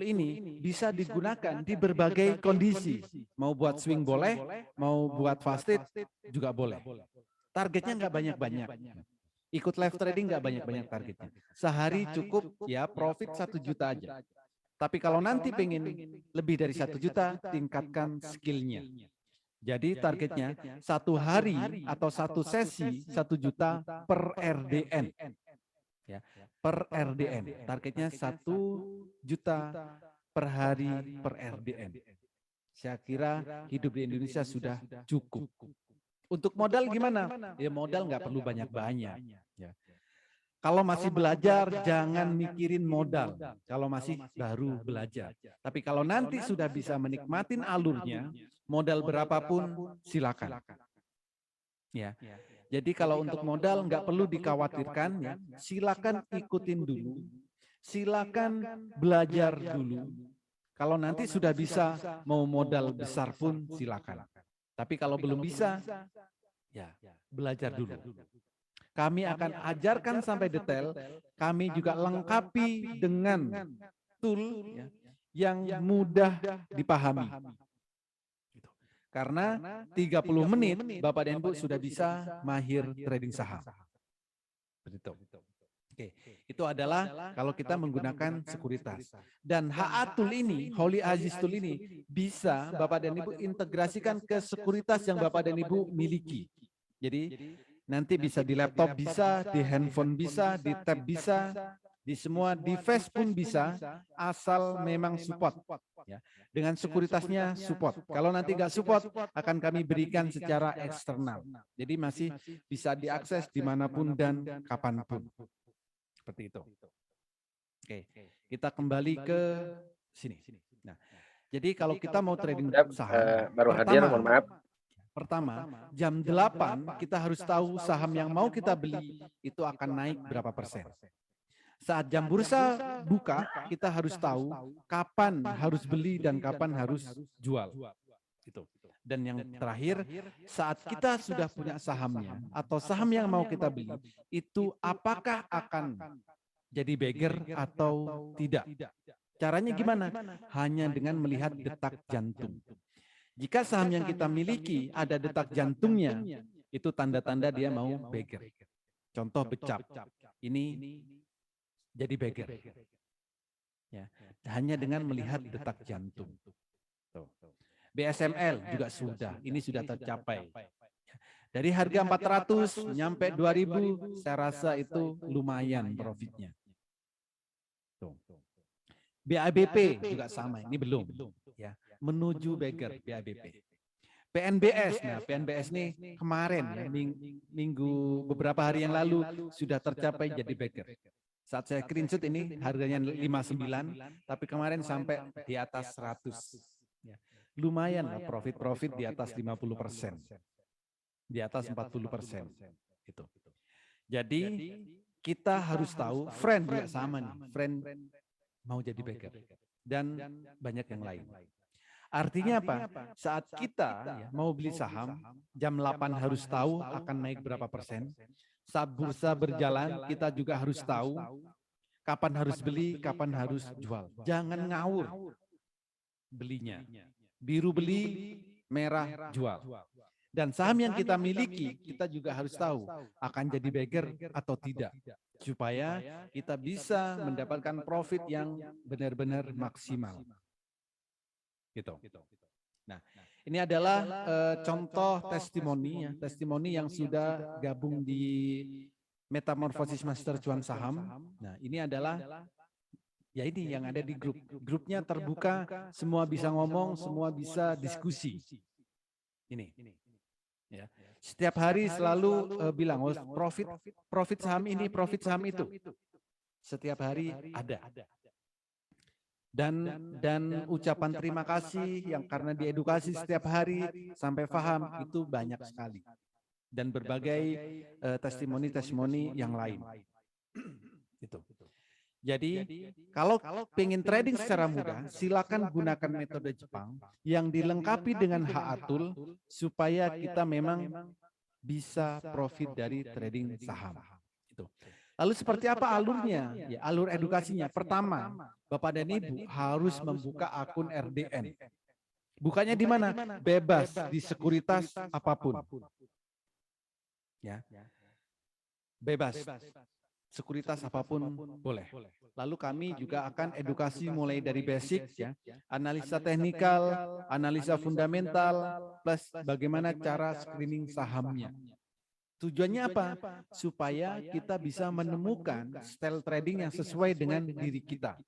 ini bisa digunakan di berbagai kondisi. Mau buat swing boleh, mau buat fast trade juga boleh. Targetnya nggak banyak-banyak. Ikut live trading nggak banyak-banyak targetnya. Sehari cukup ya profit 1 juta aja. Tapi kalau nanti pengen lebih dari 1 juta, tingkatkan skillnya. Jadi targetnya 1 hari atau 1 sesi 1 juta per RDN. Ya, per RDN. Targetnya 1 juta per hari per RDN. Saya kira hidup di Indonesia sudah cukup. Untuk modal gimana? Ya modal nggak perlu banyak-banyak. Ya. Kalau masih belajar, jangan mikirin modal. Kalau masih baru belajar. Tapi kalau nanti sudah bisa menikmatin alurnya, modal berapapun silakan. Ya. Jadi kalau untuk modal nggak perlu dikhawatirkan, ya. Silakan ikutin dulu. silakan belajar dulu. Kalau nanti sudah bisa, mau modal besar pun silakan. Tapi kalau belum bisa, ya belajar dulu. Kami akan ajarkan sampai detail, kami juga lengkapi dengan tool yang mudah dipahami. Karena 30 menit Bapak dan Ibu sudah bisa mahir trading saham. Begitu. Oke, itu adalah kalau kita menggunakan sekuritas. Dan HA tool ini, Holy Aziz tool ini bisa Bapak dan Ibu integrasikan ke sekuritas yang Bapak dan Ibu miliki. Jadi nanti bisa di laptop bisa, di handphone bisa, di tab bisa, di semua device pun bisa, asal memang support. Ya. Dengan sekuritasnya support. Kalau nanti nggak support, akan kami berikan secara eksternal. Jadi masih bisa diakses dimanapun dan kapanpun. Seperti itu. Oke, kita kembali ke sini. Nah, jadi kalau kita mau trading saham, baru hadir, mohon maaf. Pertama, jam 8 kita harus tahu saham yang mau kita beli itu akan naik berapa persen. Saat jam bursa buka, kita harus tahu kapan harus beli dan kapan harus jual. Gitu. Dan yang terakhir, saat kita sudah punya sahamnya atau saham yang mau kita beli, itu apakah akan jadi beggar atau tidak? Caranya gimana? Hanya dengan melihat detak jantung. Jika saham yang kita miliki ada detak jantungnya, itu tanda-tanda dia mau beggar. Contoh becap, ini jadi beggar. Ya, hanya dengan melihat detak jantung. Tuh. BSML juga sudah, ini sudah tercapai. Dari harga 400 nyampe 2000, saya rasa itu lumayan profitnya. Tuh. BABP juga sama, ini belum. Ya, menuju beggar BABP. PNBS, nah PNBS ini kemarin ya, minggu beberapa hari yang lalu sudah tercapai jadi beggar. Saat saya screenshot ini harganya 59, tapi kemarin sampai di atas 100. Ya. Lumayan lah profit di atas 50%. Di atas 40%. Gitu. Jadi kita harus tahu, friend juga sama nih. Friend mau jadi beggar. Dan banyak yang lain. Artinya apa? Saat kita mau beli saham, jam 8 harus tahu akan naik berapa persen. Saat bursa berjalan, kita juga harus tahu kapan harus beli, kapan harus jual. Jangan ngawur belinya. Biru beli, merah jual. Dan saham yang kita miliki, kita juga harus tahu akan jadi beggar atau tidak. Supaya kita bisa mendapatkan profit yang benar-benar maksimal. Gitu. Nah, ini adalah contoh testimoni, ya, testimoni yang sudah gabung di Metamorphosis Master Cuan Saham. Nah, ini adalah ya ini yang ada di grup. Grupnya terbuka, semua bisa ngomong, semua bisa diskusi. Ini. Ya. Setiap hari selalu bilang, oh, profit saham ini, profit saham itu. Setiap hari ada. Dan ucapan terima kasih yang karena diedukasi setiap hari sampai paham itu banyak sekali. Dan berbagai testimoni-testimoni yang lain. Itu. Jadi kalau pengen trading secara mudah, silakan gunakan metode Jepang yang dilengkapi dengan HA tool supaya kita memang bisa profit dari trading saham. Itu. Lalu seperti apa alurnya? Ya, alur edukasinya. Pertama, Bapak dan Ibu harus membuka akun RDN. Bukanya di mana? Bebas di sekuritas apapun. Ya. Bebas. Sekuritas apapun boleh. Lalu kami juga akan edukasi mulai dari basic, ya, analisa teknikal, analisa fundamental, plus bagaimana cara screening sahamnya. Tujuannya apa? Supaya kita bisa menemukan style trading yang sesuai dengan diri kita.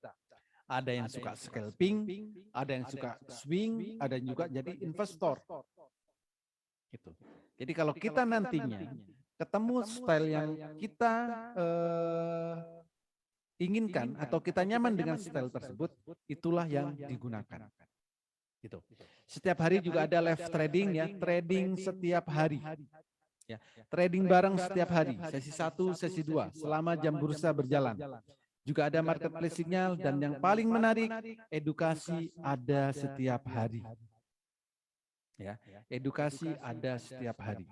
Ada yang suka scalping, ada yang suka swing, ada yang juga jadi investor. Gitu. Jadi kalau kita nantinya ketemu style yang kita inginkan atau kita nyaman dengan style tersebut, itulah yang digunakan. Gitu. Setiap hari juga ada live trading, ya, trading setiap hari. Ya, trading bareng setiap hari, sesi 1, sesi 2, selama jam bursa berjalan. juga ada marketplace signal, dan yang paling menarik, edukasi ada setiap hari. Ya, edukasi ada setiap hari.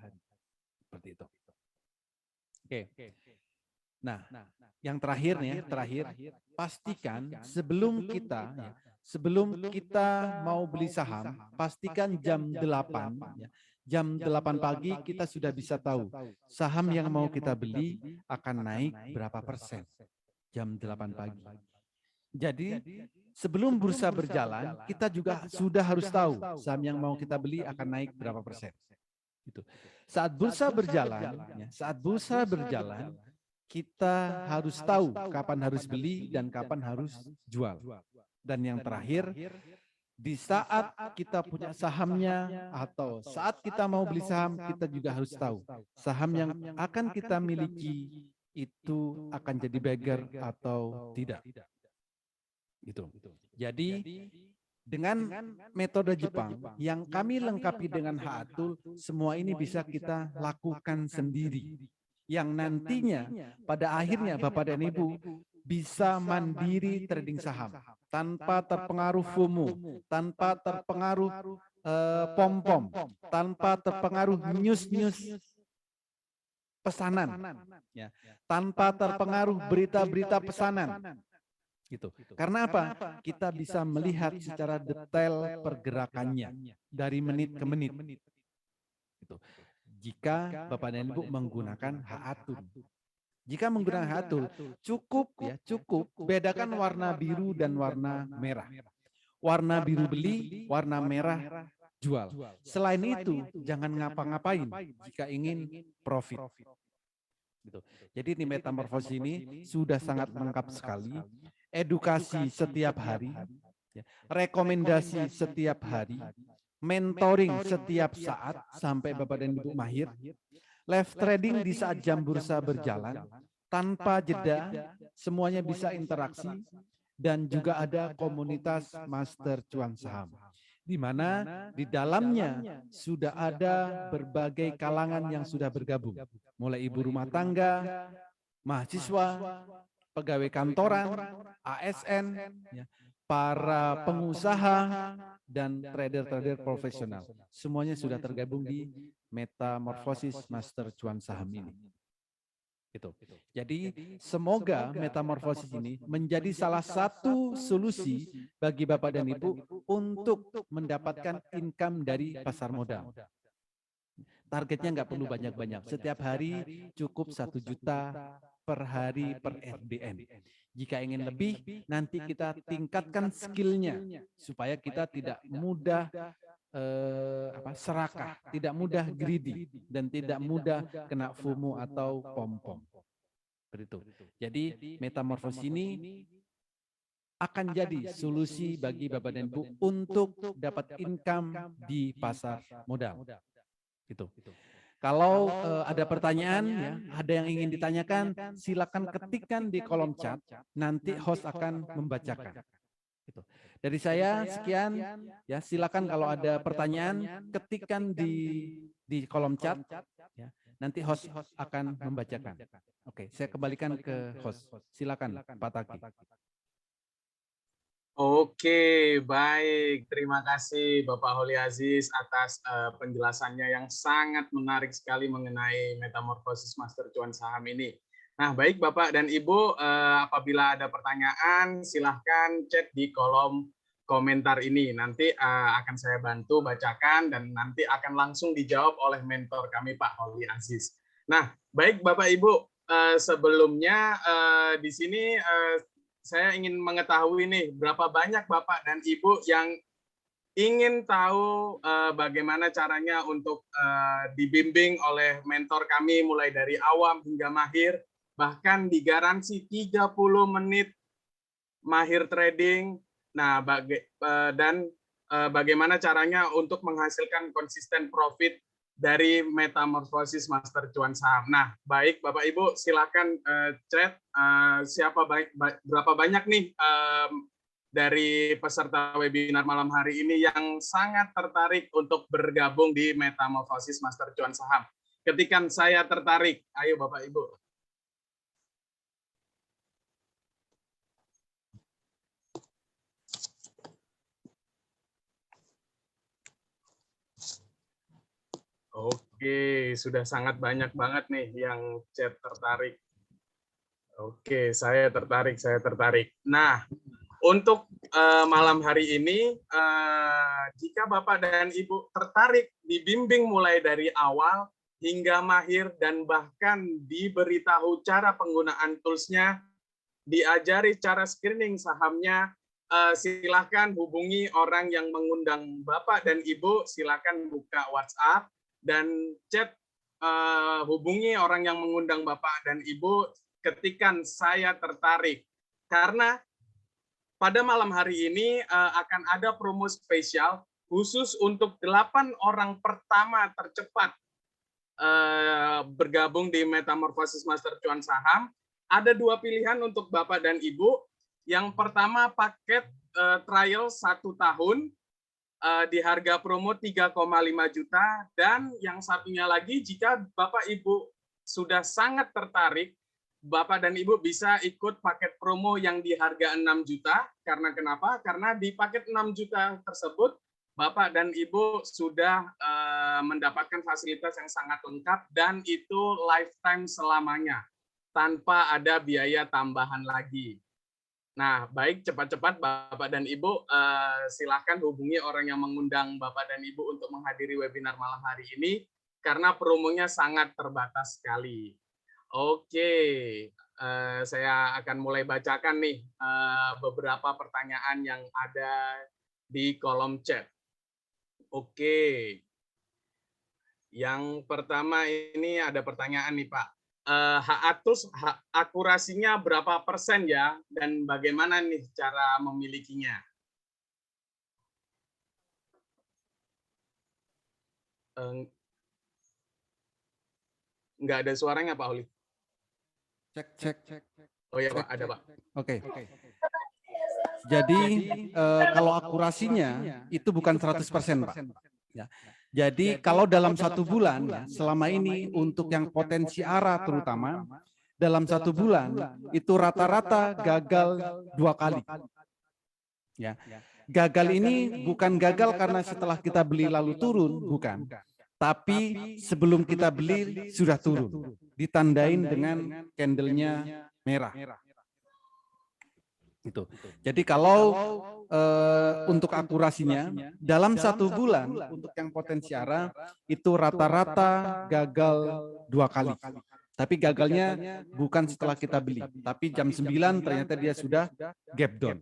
Seperti itu. Oke. Nah, yang terakhir nih, pastikan sebelum kita mau beli saham, pastikan jam 8 ya. Jam 8 pagi kita sudah bisa tahu saham yang mau kita beli akan naik berapa persen. Jam 8 pagi. Jadi sebelum bursa berjalan, kita juga sudah harus tahu saham yang mau kita beli akan naik berapa persen. Gitu. Saat bursa berjalan, kita harus tahu kapan harus beli dan kapan harus jual. Dan yang terakhir, di saat kita punya sahamnya atau saat kita mau beli saham, kita juga harus tahu saham yang akan kita miliki itu akan jadi beggar atau tidak. Gitu. Jadi dengan metode Jepang yang kami lengkapi dengan Haatul, semua ini bisa kita lakukan sendiri. Yang nantinya pada akhirnya Bapak dan Ibu bisa mandiri trading saham tanpa terpengaruh FOMO, tanpa terpengaruh pom-pom, tanpa terpengaruh news-news pesanan, ya, tanpa terpengaruh berita-berita pesanan. Gitu. Karena apa? Kita bisa melihat secara detail pergerakannya dari menit ke menit. Gitu. Jika Bapak dan Ibu menggunakan Haatul. Jika menggunakan Haatul, cukup bedakan warna biru dan warna merah. Warna biru beli, warna merah jual. Selain itu, jangan ngapa-ngapain jika ingin profit. Gitu. Jadi di metamorfosis ini sudah sangat lengkap sekali. Edukasi setiap hari, rekomendasi setiap hari, mentoring setiap saat sampai Bapak dan Ibu mahir, live trading di saat jam bursa berjalan, tanpa jeda, semuanya bisa interaksi, dan juga ada komunitas Master Cuan Saham, di mana di dalamnya sudah ada berbagai kalangan yang sudah bergabung, mulai ibu rumah tangga, mahasiswa, pegawai kantoran, ASN, para pengusaha, dan trader-trader profesional. Semuanya sudah tergabung di Metamorfosis Master Cuan Saham ini. Gitu. Jadi semoga metamorfosis ini menjadi salah satu solusi bagi Bapak dan Ibu untuk mendapatkan income dari pasar modal. Targetnya nggak perlu banyak-banyak. Setiap hari cukup 1 juta per hari per FDN. Jika ingin lebih, nanti kita tingkatkan skillnya supaya kita tidak mudah serakah, tidak mudah greedy, dan tidak mudah kena FOMO atau pom-pom. Begitu. Jadi metamorfosis ini akan jadi solusi bagi Bapak dan Ibu untuk dapat income di pasar modal. Gitu. Kalau ada pertanyaan, ya, ada yang ingin ditanyakan, silakan ketikkan di kolom chat. Nanti host akan membacakan. Gitu. Dari saya sekian, ya, silakan kalau ada pertanyaan ketikkan di kolom chat, ya. Nanti host akan membacakan. Oke, saya kembalikan ke host. Silakan Pak Taki. Oke, baik. Terima kasih Bapak Holi Aziz atas penjelasannya yang sangat menarik sekali mengenai metamorfosis Master Cuan Saham ini. Nah, baik Bapak dan Ibu, apabila ada pertanyaan, silahkan chat di kolom komentar ini. Nanti akan saya bantu bacakan dan nanti akan langsung dijawab oleh mentor kami Pak Holi Aziz. Nah, baik Bapak Ibu, sebelumnya di sini saya ingin mengetahui nih, berapa banyak Bapak dan Ibu yang ingin tahu bagaimana caranya untuk dibimbing oleh mentor kami mulai dari awam hingga mahir, bahkan digaransi 30 menit mahir trading. Nah, bagaimana caranya untuk menghasilkan konsisten profit dari metamorfosis Master Cuan Saham. Nah, baik Bapak Ibu, silakan chat berapa banyak nih dari peserta webinar malam hari ini yang sangat tertarik untuk bergabung di metamorfosis Master Cuan Saham. Ketika saya tertarik, ayo Bapak Ibu. Oke, sudah sangat banyak banget nih yang chat tertarik. Oke, saya tertarik, saya tertarik. Nah, untuk malam hari ini, jika Bapak dan Ibu tertarik dibimbing mulai dari awal hingga mahir dan bahkan diberitahu cara penggunaan tools-nya, diajari cara screening sahamnya, silakan hubungi orang yang mengundang Bapak dan Ibu, silakan buka WhatsApp dan chat, hubungi orang yang mengundang Bapak dan Ibu, ketikan saya tertarik. Karena pada malam hari ini akan ada promo spesial khusus untuk 8 orang pertama tercepat bergabung di Metamorphosis Master Cuan Saham. Ada 2 pilihan untuk Bapak dan Ibu. Yang pertama paket trial 1 tahun di harga promo 3,5 juta, dan yang satunya lagi jika Bapak Ibu sudah sangat tertarik, Bapak dan Ibu bisa ikut paket promo yang di harga 6 juta. Karena kenapa? Karena di paket 6 juta tersebut, Bapak dan Ibu sudah mendapatkan fasilitas yang sangat lengkap dan itu lifetime selamanya, tanpa ada biaya tambahan lagi. Nah, baik, cepat-cepat Bapak dan Ibu, silakan hubungi orang yang mengundang Bapak dan Ibu untuk menghadiri webinar malam hari ini, karena promonya sangat terbatas sekali. Oke, saya akan mulai bacakan nih beberapa pertanyaan yang ada di kolom chat. Oke, yang pertama ini ada pertanyaan nih Pak. HA-Tools akurasinya berapa persen ya, dan bagaimana nih cara memilikinya? Nggak ada suaranya Pak Oli. Cek. Oh ya Pak, ada Pak. Oke. Jadi kalau akurasinya itu bukan 100% Pak. Ya. Jadi kalau dalam 1 bulan, ya, selama ini untuk yang potensi ARA terutama, dalam 1 bulan itu rata-rata gagal 2 kali. Ya. Gagal ini bukan gagal karena setelah kita beli lalu turun, bukan. Tapi sebelum kita beli sudah turun, ditandain dengan candle-nya merah. Itu. Jadi kalau untuk akurasinya dalam 1 bulan untuk yang potensi ARA itu rata-rata gagal 2 kali. Tapi gagalnya bukan setelah kita beli, tapi jam 9 ternyata dia sudah gap down.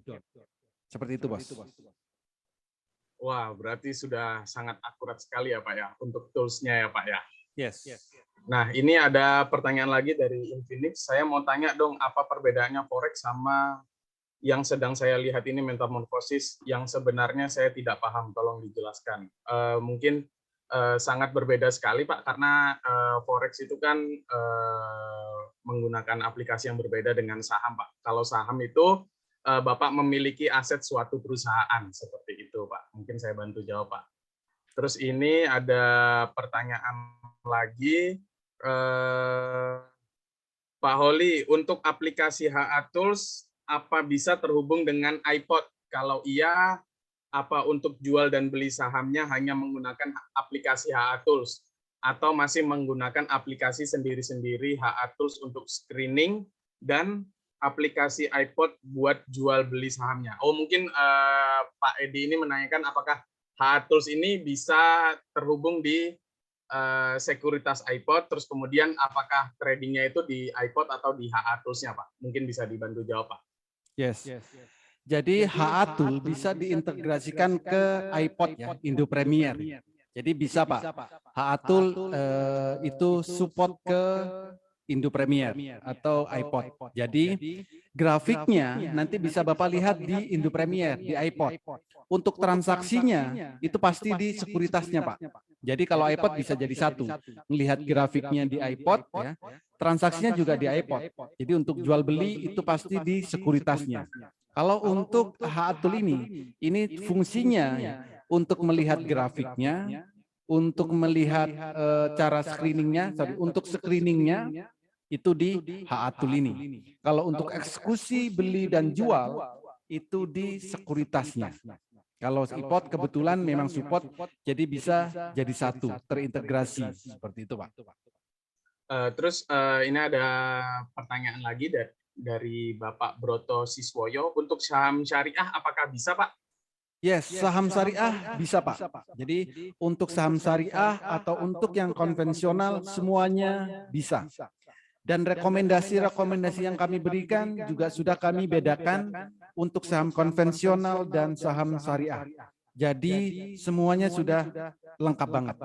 Seperti itu, Bos. Wah, berarti sudah sangat akurat sekali ya Pak ya, untuk tools-nya ya Pak ya. Yes. Nah, ini ada pertanyaan lagi dari Infinix. Saya mau tanya dong, apa perbedaannya Forex sama yang sedang saya lihat ini Metamorphosis, yang sebenarnya saya tidak paham, tolong dijelaskan. Mungkin sangat berbeda sekali Pak, karena Forex itu kan menggunakan aplikasi yang berbeda dengan saham Pak. Kalau saham itu Bapak memiliki aset suatu perusahaan, seperti itu Pak. Mungkin saya bantu jawab Pak. Terus ini ada pertanyaan lagi, Pak Holi, untuk aplikasi HA-Tools, apa bisa terhubung dengan iPod? Kalau iya, apa untuk jual dan beli sahamnya hanya menggunakan aplikasi HA-Tools? Atau masih menggunakan aplikasi sendiri-sendiri HA-Tools untuk screening dan aplikasi iPod buat jual beli sahamnya? Oh, mungkin Pak Edi ini menanyakan apakah HA-Tools ini bisa terhubung di sekuritas iPod, terus kemudian apakah tradingnya itu di iPod atau di HA-Tools-nya Pak? Mungkin bisa dibantu jawab Pak. Yes. Jadi HA-Tool bisa diintegrasikan ke iPod ya, Indo Premier. Jadi bisa Pak, HA-Tool itu support ke Indo Premier atau iPod. Jadi grafiknya nanti bisa Bapak lihat di Indo Premier, di iPod. Untuk transaksinya itu pasti di sekuritasnya Pak. Jadi kalau iPod bisa jadi satu, melihat grafiknya di iPod, ya, transaksinya juga di iPod. Jadi untuk jual beli itu pasti di sekuritasnya. Kalau untuk HA-Tool ini fungsinya untuk melihat grafiknya, untuk melihat cara screeningnya, untuk screeningnya itu di HA-Tool ini. Kalau untuk eksekusi beli dan jual itu di sekuritasnya. Kalau iPod kebetulan memang support, jadi bisa jadi satu, terintegrasi seperti itu, Pak. Terus ini ada pertanyaan lagi dari Bapak Broto Siswoyo, untuk saham syariah apakah bisa, Pak? Yes, saham syariah bisa, Pak. Jadi untuk saham syariah atau untuk yang konvensional semuanya bisa. Dan rekomendasi-rekomendasi yang kami berikan juga sudah kami bedakan untuk saham konvensional dan saham syariah. Jadi semuanya sudah lengkap banget.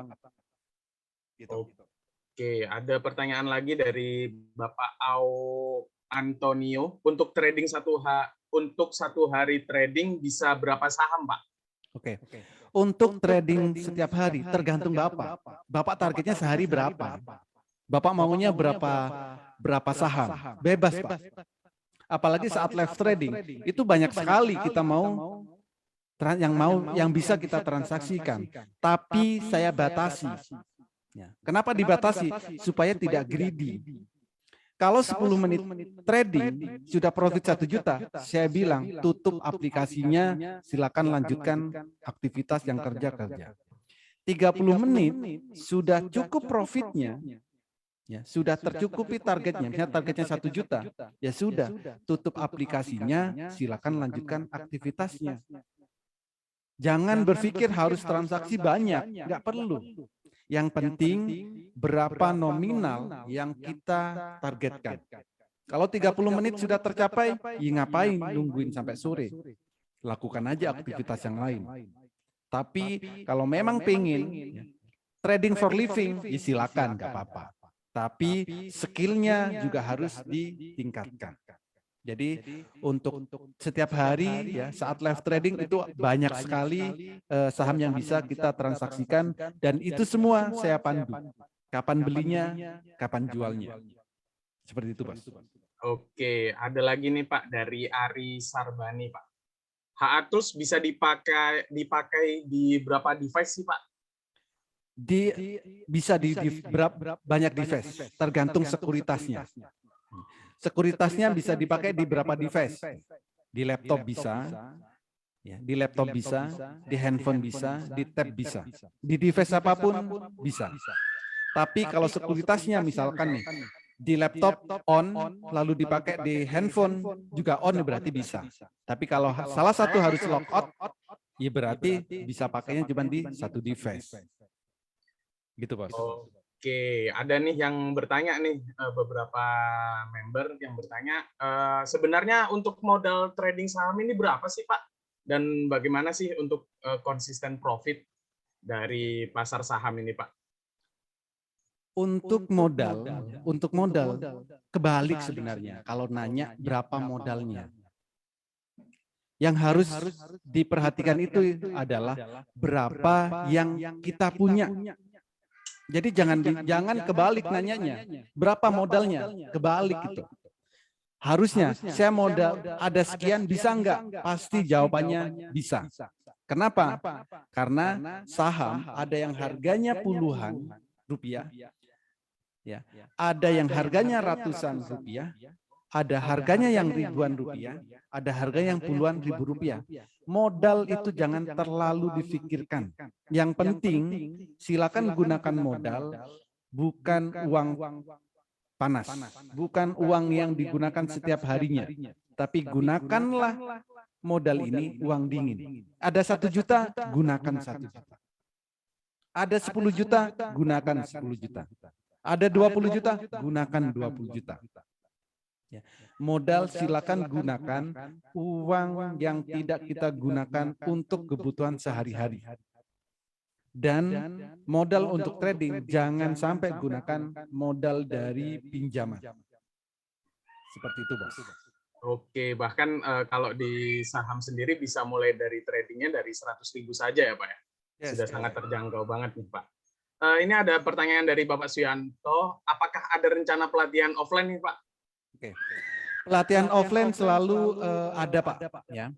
Gitu. Oke, ada pertanyaan lagi dari Bapak Au Antonio, untuk trading untuk satu hari trading bisa berapa saham, Pak? Oke. Untuk trading setiap hari tergantung Bapak. Bapak targetnya sehari berapa? Bapak maunya berapa saham? Bebas, Pak. Apalagi saat live trading, itu banyak sekali kita yang bisa kita transaksikan. Tapi saya batasi. Kenapa dibatasi? Supaya tidak greedy. Kalau 10 menit trading sudah profit 1 juta, saya bilang tutup aplikasinya, silakan lanjutkan aktivitas yang kerja. 30 menit sudah cukup profitnya, ya, sudah tercukupi targetnya, misalnya targetnya 1 juta, ya sudah, tutup aplikasinya, silakan lanjutkan aktivitasnya. Jangan berpikir harus transaksi banyak, nggak perlu. Yang penting berapa nominal yang kita targetkan. Kalau 30 menit sudah tercapai, ya ngapain nungguin sampai sore? Lakukan aja aktivitas yang lain. Tapi kalau memang pengen trading for living, ya silakan, nggak apa-apa. Tapi skillnya juga harus ditingkatkan. Jadi untuk setiap hari ya saat live trading itu banyak sekali saham yang bisa kita transaksikan, dan itu semua saya pandu. Kapan belinya, kapan jualnya. Seperti itu, Pak. Oke, ada lagi nih, Pak, dari Ari Sarbani, Pak. HA-Tools bisa dipakai di berapa device sih, Pak? Bisa di banyak device, tergantung sekuritasnya. Sekuritasnya bisa dipakai di berapa device? Di laptop bisa, ya, di laptop bisa, di handphone bisa, di tab bisa, di device apapun bisa. Tapi kalau sekuritasnya misalkan nih, di laptop on, lalu dipakai di handphone juga on, berarti bisa. Tapi kalau salah satu harus lockout, ya berarti bisa pakainya cuma di satu device. Gitu, Bos. Oke, ada nih yang bertanya nih, beberapa member yang bertanya, sebenarnya untuk modal trading saham ini berapa sih, Pak? Dan bagaimana sih untuk konsisten profit dari pasar saham ini, Pak? Untuk modal kebalik sebenarnya. Kalau nanya berapa modalnya, yang harus diperhatikan itu adalah berapa yang kita punya. Jadi jangan kebalik nanyanya. Berapa modalnya? Kebalik itu. Harusnya saya modal ada sekian, bisa enggak? Pasti jawabannya bisa. Kenapa? Karena saham ada yang harganya puluhan rupiah, ya, ada yang harganya ratusan rupiah, ada harganya yang ribuan rupiah, ada harga yang puluhan ribu rupiah. Modal itu jangan terlalu difikirkan. Yang penting silakan gunakan modal, bukan uang panas, bukan uang yang digunakan setiap harinya, tapi gunakanlah modal ini uang dingin. Ada 1 juta, gunakan 1 juta. Ada 10 juta, gunakan 10 juta. Ada 20 juta, gunakan 20 juta. Ya. Modal silakan gunakan, uang yang tidak kita gunakan untuk kebutuhan sehari-hari. Dan modal untuk trading jangan sampai gunakan modal dari pinjaman. Seperti itu, Bos. Oke, bahkan kalau di saham sendiri bisa mulai dari tradingnya dari 100.000 saja ya, Pak ya? Yes, sudah sangat terjangkau banget nih, Pak. Ini ada pertanyaan dari Bapak Suyanto, apakah ada rencana pelatihan offline nih, Pak? Oke. Pelatihan offline selalu ada, Pak. Ya.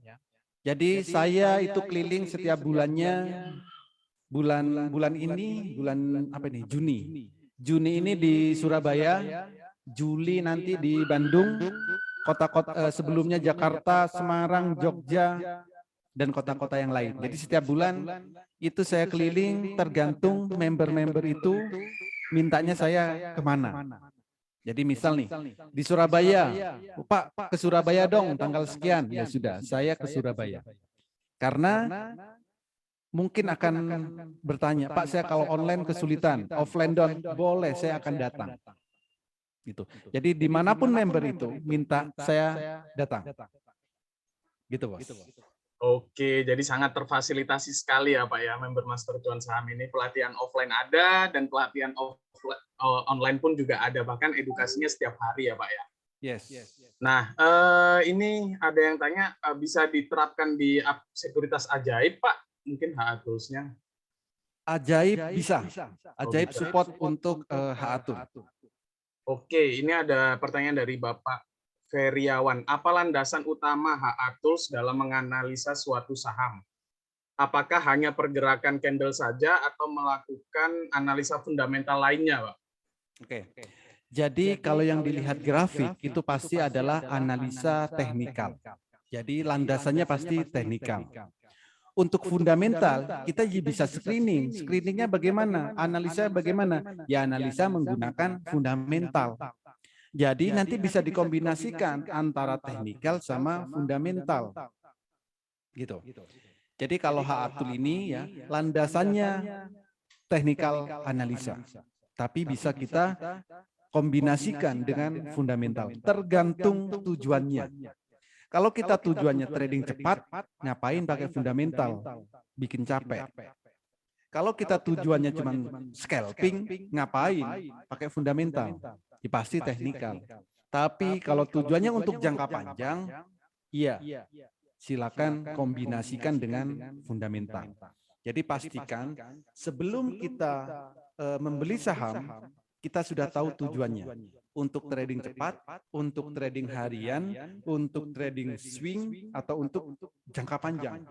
Jadi saya itu keliling setiap bulannya. Bulan ini, bulan apa nih? Juni ini di Surabaya, Juli nanti di Bandung, kota-kota sebelumnya Jakarta, Semarang, Jogja, dan kota-kota yang lain. Jadi setiap bulan itu saya keliling, tergantung member-member itu mintanya saya kemana. Jadi misal nih, di Surabaya, Pak ke Surabaya dong tanggal sekian, ya sudah, saya ke Surabaya. Karena mungkin akan bertanya, Pak saya kalau online kesulitan, offline dong, boleh saya akan datang. Gitu. Jadi dimanapun member itu minta saya datang. Gitu Bos. Oke, jadi sangat terfasilitasi sekali ya Pak ya, member Master Cuan Saham ini. Pelatihan offline ada dan pelatihan online pun juga ada, bahkan edukasinya setiap hari ya Pak ya. Yes. Nah, ini ada yang tanya, bisa diterapkan di sekuritas ajaib Pak? Mungkin HA Tools-nya. Ajaib bisa. Ajaib support untuk HA Tool. Oke, ini ada pertanyaan dari Bapak Feriawan. Apa landasan utama HA Tools dalam menganalisa suatu saham? Apakah hanya pergerakan candle saja atau melakukan analisa fundamental lainnya, Pak? Oke. Jadi kalau yang dilihat grafik itu pasti adalah analisa teknikal. Jadi landasannya pasti teknikal. Untuk fundamental kita bisa screening. Screeningnya bagaimana? Analisa bagaimana? Ya analisa menggunakan fundamental. Jadi nanti bisa dikombinasikan antara teknikal sama fundamental. Gitu. Jadi kalau HA Tool ini ya landasannya teknikal analisa. Tapi bisa kita kombinasikan dengan fundamental. Tergantung tujuannya. Kalau kita tujuannya trading cepat, ngapain pakai fundamental? Bikin capek. Kalau kita tujuannya cuma scalping, ngapain pakai fundamental? Ya, pasti teknikal. Tapi kalau tujuannya untuk jangka panjang, iya, silakan kombinasikan dengan fundamental. Jadi pastikan sebelum kita membeli saham, kita sudah tahu tujuannya. Untuk trading cepat, untuk trading harian, untuk trading swing, atau untuk jangka panjang.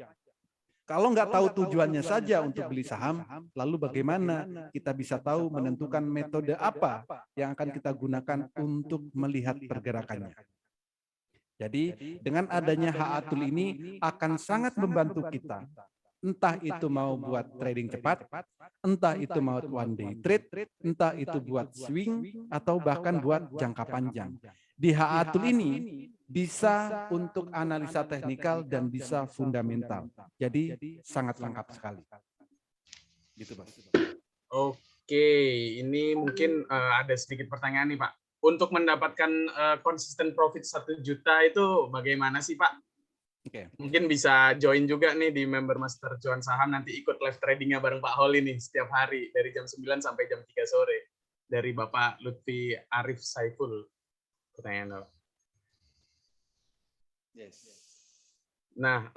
Kalau nggak tahu tujuannya saja untuk beli saham, lalu bagaimana kita bisa tahu menentukan metode apa yang akan kita gunakan untuk melihat pergerakannya. Jadi dengan adanya HA Tool ini akan sangat membantu kita. Entah itu mau buat trading cepat, entah itu mau one day trade, entah itu buat swing, atau bahkan buat jangka panjang. Di HA Tool ini bisa untuk analisa teknikal dan bisa fundamental. Jadi sangat lengkap sekali. Gitu, Pak. Oke, ini mungkin ada sedikit pertanyaan nih Pak. Untuk mendapatkan konsisten profit 1 juta itu bagaimana sih Pak? Oke. Mungkin bisa join juga nih di member Master Cuan Saham, nanti ikut live tradingnya bareng Pak Holly nih setiap hari dari jam 9 sampai jam 3 sore. Dari Bapak Lutfi Arif Saiful. Pertanyaan Pak. Yes. Nah,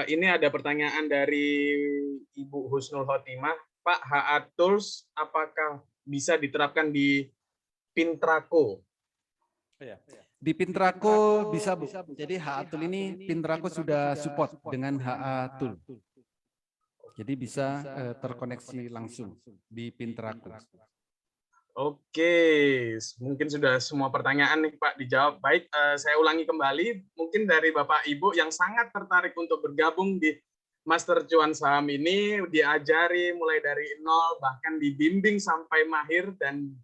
ini ada pertanyaan dari Ibu Husnul Khotimah. Pak, HA Tools apakah bisa diterapkan di Pintraco? Di Pintraco bisa Bu. Jadi HA Tool ini Pintraco sudah support dengan HA Tool. Jadi bisa terkoneksi langsung di Pintraco. Oke, mungkin sudah semua pertanyaan nih Pak dijawab. Baik, saya ulangi kembali. Mungkin dari Bapak Ibu yang sangat tertarik untuk bergabung di Master Cuan Saham ini, diajari mulai dari nol, bahkan dibimbing sampai mahir, dan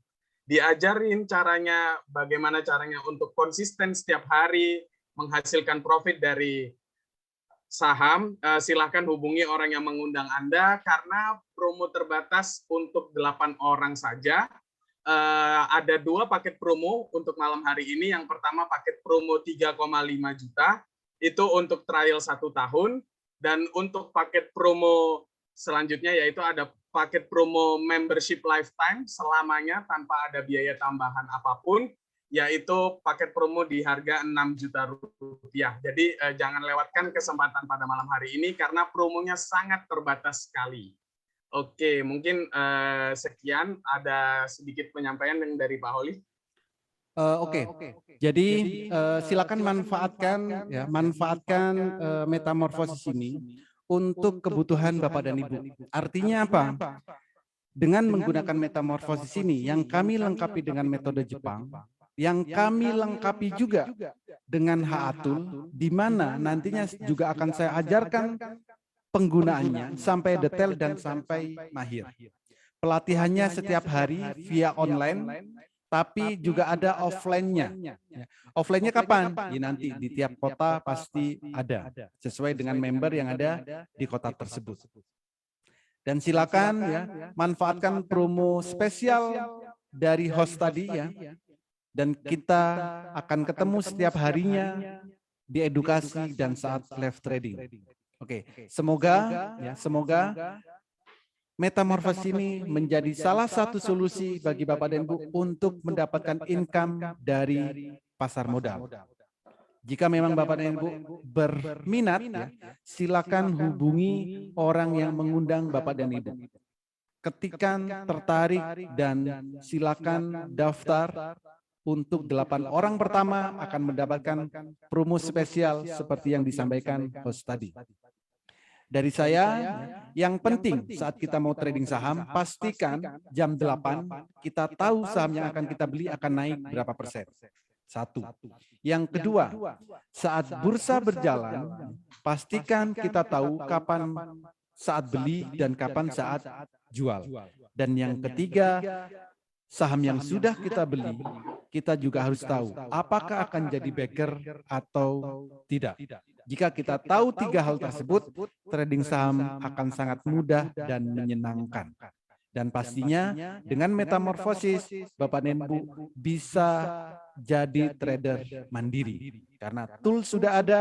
diajarin caranya, bagaimana caranya untuk konsisten setiap hari menghasilkan profit dari saham. Silakan hubungi orang yang mengundang Anda, karena promo terbatas untuk 8 orang saja. Ada 2 paket promo untuk malam hari ini. Yang pertama paket promo 3,5 juta, itu untuk trial 1 tahun. Dan untuk paket promo selanjutnya yaitu ada paket promo membership lifetime selamanya tanpa ada biaya tambahan apapun, yaitu paket promo di harga 6 juta rupiah. Jadi jangan lewatkan kesempatan pada malam hari ini karena promonya sangat terbatas sekali. Oke, mungkin sekian, ada sedikit penyampaian dari Pak Holly. Oke. Jadi silakan manfaatkan metamorfosis ini untuk kebutuhan Bapak dan Ibu. Artinya apa? Dengan menggunakan metamorfosis ini yang kami lengkapi dengan metode Jepang, yang kami lengkapi juga dengan Haatul, di mana nantinya juga akan saya ajarkan penggunaannya sampai detail dan sampai mahir. Pelatihannya setiap hari via online, tapi juga ada offline-nya. Offline-nya kapan? Ya, nanti di tiap kota pasti ada, sesuai dengan member yang ada di kota tersebut. Dan silakan ya, manfaatkan promo spesial dari host tadi ya. Dan kita akan ketemu setiap harinya di edukasi dan saat live trading. Oke, semoga Metamorfosis ini menjadi salah satu solusi bagi Bapak dan Ibu untuk mendapatkan income dari pasar modal. Jika memang Bapak dan Ibu berminat, ya, silakan hubungi orang yang mengundang Bapak dan Ibu. Ketikkan tertarik dan silakan daftar untuk 8 orang pertama akan mendapatkan promo spesial seperti yang disampaikan host tadi. Dari saya, yang penting saat kita mau trading saham, pastikan jam 8 kita tahu saham yang akan kita beli akan naik berapa persen. Satu. Yang kedua, saat bursa berjalan, pastikan kita tahu kapan saat beli dan kapan saat jual. Dan yang ketiga, saham yang sudah kita beli, kita juga harus tahu apakah akan jadi bagger atau tidak. Jika kita tahu 3 hal tersebut, trading saham akan sangat mudah dan menyenangkan. Dan pastinya dengan metamorfosis, Bapak dan Ibu bisa jadi trader mandiri. Karena tool sudah ada,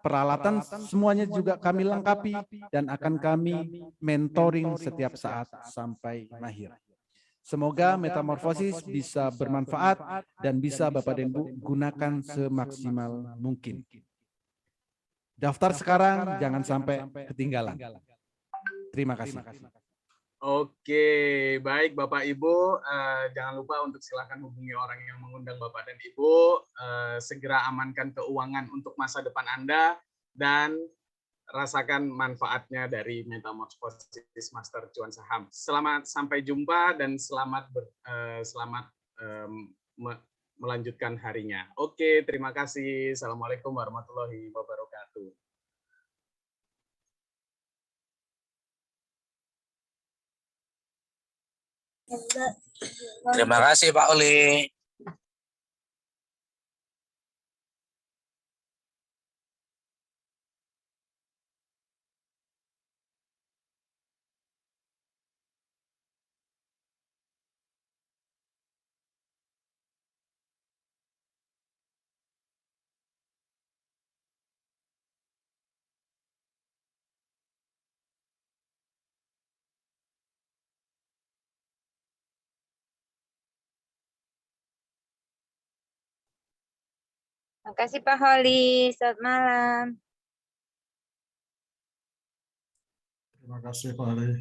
peralatan semuanya juga kami lengkapi, dan akan kami mentoring setiap saat sampai mahir. Semoga metamorfosis bisa bermanfaat dan bisa Bapak dan Ibu gunakan semaksimal mungkin. Daftar sekarang, jangan sampai ketinggalan. Terima kasih. Oke, baik Bapak Ibu, jangan lupa untuk silakan hubungi orang yang mengundang Bapak dan Ibu, segera amankan keuangan untuk masa depan Anda, dan rasakan manfaatnya dari Metamorfosis Master Cuan Saham. Selamat sampai jumpa dan selamat melanjutkan harinya. Oke, terima kasih. Assalamualaikum warahmatullahi wabarakatuh. Terima kasih Pak Oli. Terima kasih Pak Holi. Selamat malam. Terima kasih Pak Ali.